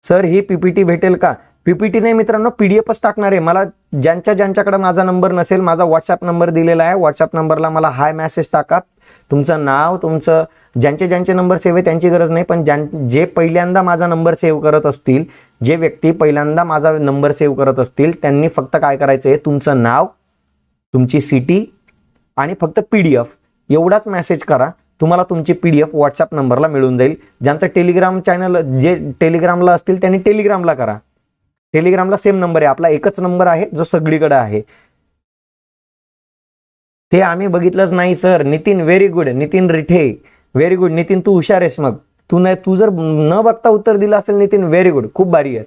सर ही पीपीटी भेटेल का? पीपीटी नाही मित्रांनो, पीडीएफच टाकणार आहे. मला ज्यांच्याकडे माझा नंबर नसेल, माझा व्हॉट्सअप नंबर दिलेला आहे, व्हॉट्सअप नंबरला मला हाय मेसेज टाका. तुमचं नाव, तुमचं ज्यांचे नंबर सेव्ह आहे त्यांची गरज नाही, पण जे पहिल्यांदा माझा नंबर सेव्ह करत असतील, जे व्यक्ती पहिल्यांदा माझा नंबर सेव्ह करत असतील, त्यांनी फक्त काय करायचं आहे, तुमचं नाव, तुमची सिटी आणि फक्त PDF एवढाच मेसेज करा. तुम्हाला तुमची PDF व्हॉट्सअप नंबरला मिळून जाईल. ज्यांचं टेलिग्राम चॅनल, जे टेलिग्रामला असतील त्यांनी टेलिग्रामला करा. टेलिग्रामला सेम नंबर आहे आपला, एकच नंबर आहे जो सगळीकडे आहे. ते आम्ही बघितलंच नाही sir. Nitin very good, Nitin Rithe very good. Nitin तू हुशार आहेस. मग तू जर न बघता उत्तर दिलं असेल नितीन, व्हेरी गुड, खूप भारी आहे,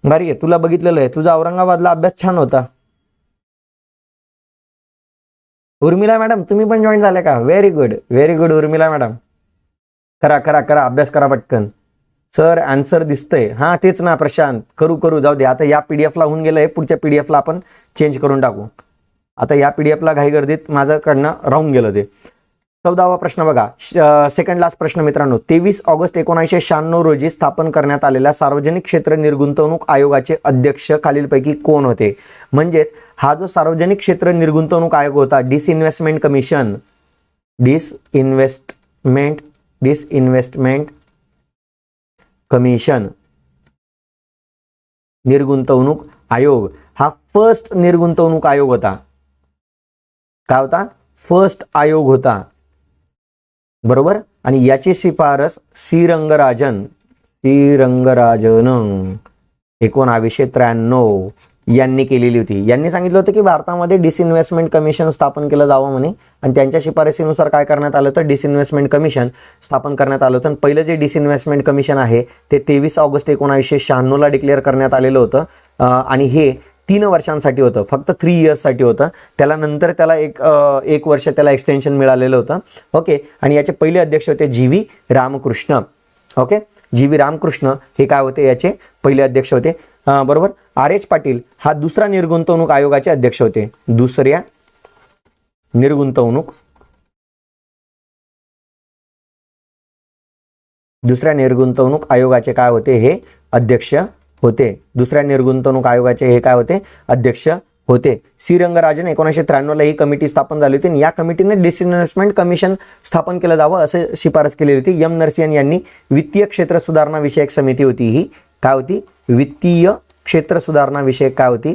भारी आहे. तुला बघितलेलं आहे, तुझा औरंगाबादला अभ्यास छान होता. उर्मिला मॅडम तुम्ही पण जॉईन झाल्या का? Very good, very good Urmila madam. करा करा करा अभ्यास करा पटकन. सर आन्सर दिसतंय. हां तेच ना प्रशांत, करू जाऊ दे. आता या पीडीएफला होऊन गेलंय, पुढच्या पीडीएफला आपण चेंज करून टाकू. आता या पीडीएफला घाई गर्दीत माझ्याकडनं राहून गेलं ते. 14वा प्रश्न बघा, सेकंड लास्ट प्रश्न मित्रांनो. 23 ऑगस्ट 1996 रोजी स्थापन करण्यात आलेल्या सार्वजनिक क्षेत्र निर्गुंतवणूक आयोगाचे अध्यक्ष खालीलपैकी कोण होते? म्हणजेच हा जो सार्वजनिक क्षेत्र निर्गुंतवणूक आयोग होता, डिसइन्व्हेस्टमेंट कमिशन, निर्गुंतवणूक आयोग हा फर्स्ट निर्गुंतवणूक आयोग होता. काय होता? फर्स्ट आयोग होता, बरोबर. आणि याची शिफारस सी रंगराजन 1993 यांनी केलेली होती. यांनी सांगितलं होतं की भारतामध्ये डिसइन्व्हेस्टमेंट कमिशन स्थापन केलं जावं म्हणे, आणि त्यांच्या शिफारसीनुसार काय करण्यात आलं तर डिसइन्व्हेस्टमेंट कमिशन स्थापन करण्यात आलं होतं. पहिलं जे डिसइन्व्हेस्टमेंट कमिशन आहे ते 23 ऑगस्ट 1996 डिक्लेअर करण्यात आलेलं होतं, आणि हे 3 वर्षांसाठी होतं, फक्त 3 इयर्ससाठी होतं. त्याला नंतर त्याला एक वर्ष त्याला एक्सटेन्शन मिळालेलं होतं. ओके. आणि याचे पहिले अध्यक्ष होते जी.व्ही. रामकृष्ण. ओके, जी.व्ही. रामकृष्ण हे काय होते? याचे पहिले अध्यक्ष होते, बरोबर. आर.एच. पाटील हा दुसरा निर्गुंतवणूक आयोगाचे अध्यक्ष होते. दुसऱ्या निर्गुंतवणूक आयोगाचे काय होते? हे अध्यक्ष होते. दुसऱ्या निर्गुंतवणूक आयोगाचे हे काय होते? अध्यक्ष होते. सी रंगराजन 1993 ही कमिटी स्थापन झाली होती, आणि या कमिटीने डिसइन्व्हेस्टमेंट कमिशन स्थापन केलं जावं असे शिफारस केलेली होती. एम नरसिंहन यांनी वित्तीय क्षेत्र सुधारणा विषयक समिती होती, ही काय होती? वित्तीय क्षेत्र सुधारणा विषयक काय होती?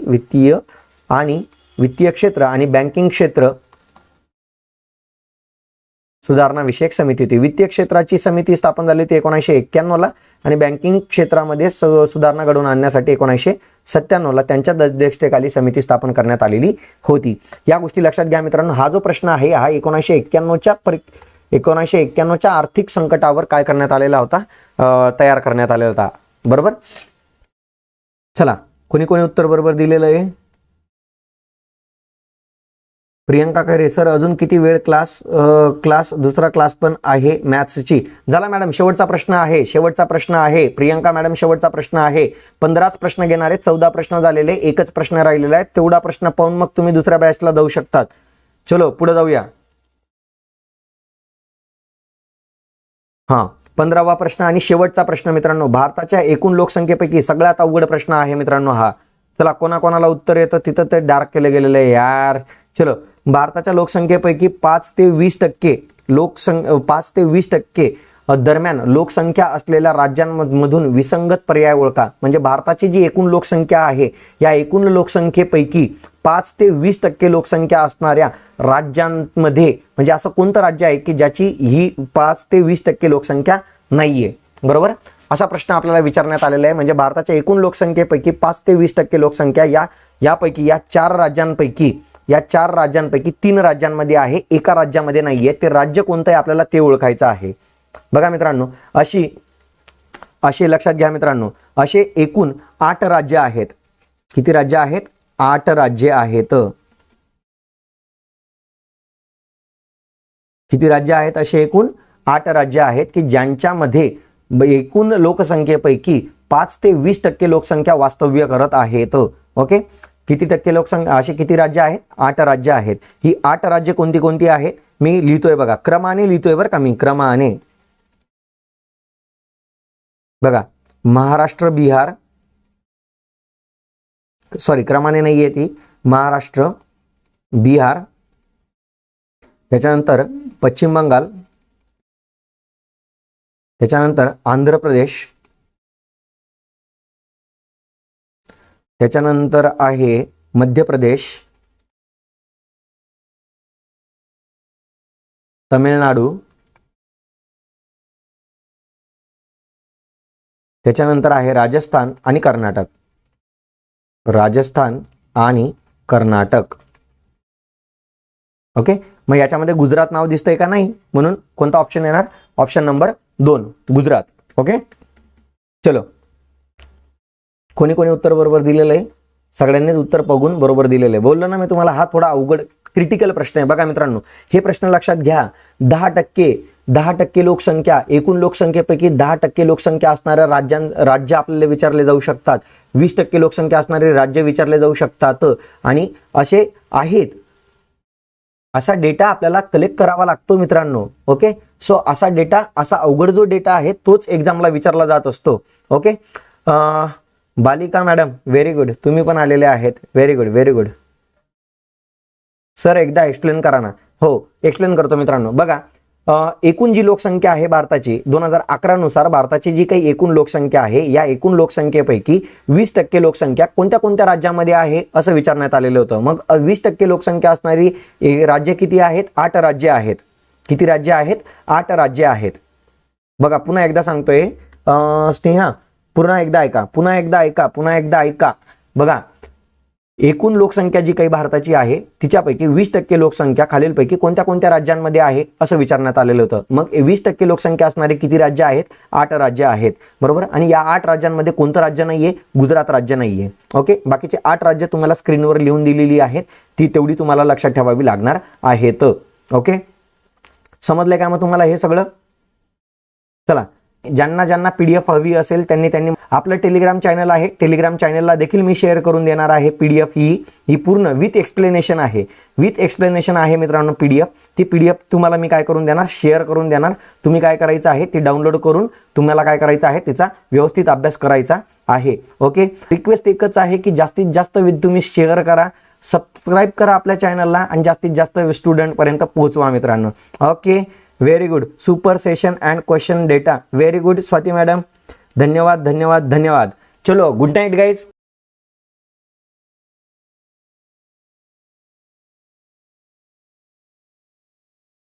वित्तीय क्षेत्र आणि बँकिंग क्षेत्र सुधारणा विषयक समिती होती. वित्तीय क्षेत्राची समिती स्थापन झाली होती 1991 आणि बँकिंग क्षेत्रामध्ये सुधारणा घडवून आणण्यासाठी 1997 त्यांच्या अध्यक्षतेखाली समिती स्थापन करण्यात आलेली होती. या गोष्टी लक्षात घ्या मित्रांनो. हा जो प्रश्न आहे हा 1991च्या आर्थिक संकटावर काय करण्यात आलेला होता? तयार करण्यात आलेला होता, बरोबर. चला, कोणी कोणी उत्तर बरोबर दिलेलं आहे? प्रियंका खैरे सर अजून किती वेळ क्लास दुसरा क्लास पण आहे मॅथ्सची? झाला मॅडम, शेवटचा प्रश्न आहे प्रियंका मॅडम, शेवटचा प्रश्न आहे. 15च प्रश्न घेणार आहे, 14 प्रश्न झालेले, एकच प्रश्न राहिलेला आहे. तेवढा प्रश्न पाहून मग तुम्ही दुसऱ्या बॅचला जाऊ शकतात. चलो पुढे जाऊया. हां, 15वा प्रश्न आणि शेवटचा प्रश्न मित्रांनो. भारताच्या एकूण लोकसंख्येपैकी सगळ्यात अवघड प्रश्न आहे मित्रांनो हा. चला, कोणाकोणाला उत्तर येतं तिथं ते डार्क केलं गेलेलं आहे यार. चलो, भारताच्या लोकसंख्येपैकी 5 ते 20% दरम्यान लोकसंख्या असलेल्या राज्यांमधून विसंगत पर्याय ओळखा. म्हणजे भारताची जी एकूण लोकसंख्या आहे, या एकूण लोकसंख्येपैकी 5 ते 20% लोकसंख्या असणाऱ्या राज्यांमध्ये म्हणजे असं कोणतं राज्य आहे की ज्याची ही 5 ते 20% लोकसंख्या नाहीये, बरोबर. असा प्रश्न आपल्याला विचारण्यात आलेला आहे. म्हणजे भारताच्या एकूण लोकसंख्येपैकी 5 ते 20% लोकसंख्या यापैकी या 4 राज्यांपैकी 3 राज्यांमध्ये आहे, एका राज्यामध्ये नाहीये. ते राज्य कोणतं आहे आपल्याला ते ओळखायचं आहे. बघा मित्रांनो, असे लक्षात घ्या मित्रांनो, असे एकूण 8 राज्य आहेत. किती राज्य आहेत? 8 राज्य आहेत. किती राज्य आहेत? असे एकूण 8 राज्य आहेत की ज्यांच्यामध्ये एकूण लोकसंख्येपैकी 5 ते 20% लोकसंख्या वास्तव्य करत आहेत. ओके, किती टक्के लोकसंख्या? असे किती राज्य आहेत? 8 राज्य आहेत. ही 8 राज्य कोणती कोणती आहेत मी लिहितोय बघा, क्रमाने लिहितोय बरं का मी, क्रमाने. बघा, महाराष्ट्र, बिहार, सॉरी क्रमाने नाहीये ती, महाराष्ट्र, बिहार, त्याच्यानंतर पश्चिम बंगाल, त्याच्यानंतर आंध्र प्रदेश, त्याच्यानंतर आहे मध्य प्रदेश, तमिळनाडू, त्याच्यानंतर आहे राजस्थान आणि कर्नाटक. राजस्थान आणि कर्नाटक. ओके, मग याच्यामध्ये गुजरात नाव दिसतंय का? नाही, म्हणून कोणता ऑप्शन येणार? Option number 2 Gujarat. ओके, चलो, कोणी कोणी उत्तर बरोबर दिलेलं आहे? सगळ्यांनीच उत्तर बघून बरोबर दिलेलं आहे. बोललो ना मी तुम्हाला, हा थोडा अवघड क्रिटिकल प्रश्न आहे. बघा मित्रांनो, हे प्रश्न लक्षात घ्या. 10% लोकसंख्या, एकूण लोकसंख्येपैकी 10% लोकसंख्या असणाऱ्या राज्य आपल्याला विचारले जाऊ शकतात. 20% लोकसंख्या असणारे राज्य विचारले जाऊ शकतात. आणि असे आहेत, असा डेटा आपल्याला कलेक्ट करावा लागतो मित्रांनो. ओके, सो असा डेटा, असा अवघड जो डेटा आहे तोच एक्झामला विचारला जात असतो. ओके, बालिका मॅडम व्हेरी गुड, तुम्ही पण आलेले आहेत. Very good, very good. Sir एकदा एक्सप्लेन करा ना. हो, एक्सप्लेन करतो मित्रांनो. बघा, एकूण जी लोकसंख्या आहे भारताची 2011 नुसार भारताची जी काही एकूण लोकसंख्या आहे, या एकूण लोकसंख्येपैकी 20% लोकसंख्या कोणत्या कोणत्या राज्यामध्ये आहे असं विचारण्यात आलेलं होतं. मग 20% लोकसंख्या असणारी राज्य किती आहेत? 8 राज्य आहेत. किती राज्य आहेत? 8 राज्य आहेत. बघा, पुन्हा एकदा सांगतोय स्नेहा, पुन्हा एकदा ऐका. बघा, एकूण लोकसंख्या जी काही भारताची आहे तिच्यापैकी 20% लोकसंख्या खालीलपैकी कोणत्या कोणत्या राज्यांमध्ये आहे असं विचारण्यात आलेलं होतं. मग 20% लोकसंख्या असणारे किती राज्य आहेत? 8 राज्य आहेत. बरोबर, आणि या 8 राज्यांमध्ये कोणतं राज्य नाहीये? गुजरात राज्य नाहीये. ओके, बाकीचे 8 राज्य तुम्हाला स्क्रीनवर लिहून दिलेली आहेत, ती तेवढी तुम्हाला लक्षात ठेवावी लागणार आहेत. ओके, समजलंय का मग तुम्हाला हे सगळं? चला, ज्यांना PDF हवी असेल त्यांनी आपलं टेलिग्राम चॅनल आहे, टेलिग्राम चॅनलला देखील मी शेअर करून देणार आहे. PDF ही पूर्ण विथ एक्सप्लेनेशन आहे मित्रांनो. ती PDF तुम्हाला मी काय करून देणार? शेअर करून देणार. तुम्ही काय करायचं आहे? ती डाउनलोड करून तुम्हाला काय करायचं आहे? तिचा व्यवस्थित अभ्यास करायचा आहे. ओके, रिक्वेस्ट एकच आहे की जास्तीत जास्त तुम्ही शेअर करा, सबस्क्राईब करा आपल्या चॅनलला आणि जास्तीत जास्त स्टुडंट पर्यंत पोहोचवा मित्रांनो. Okay, very good. Super session and question data. Very good Swati madam, धन्यवाद. चलो, गुड नाईट गाईज.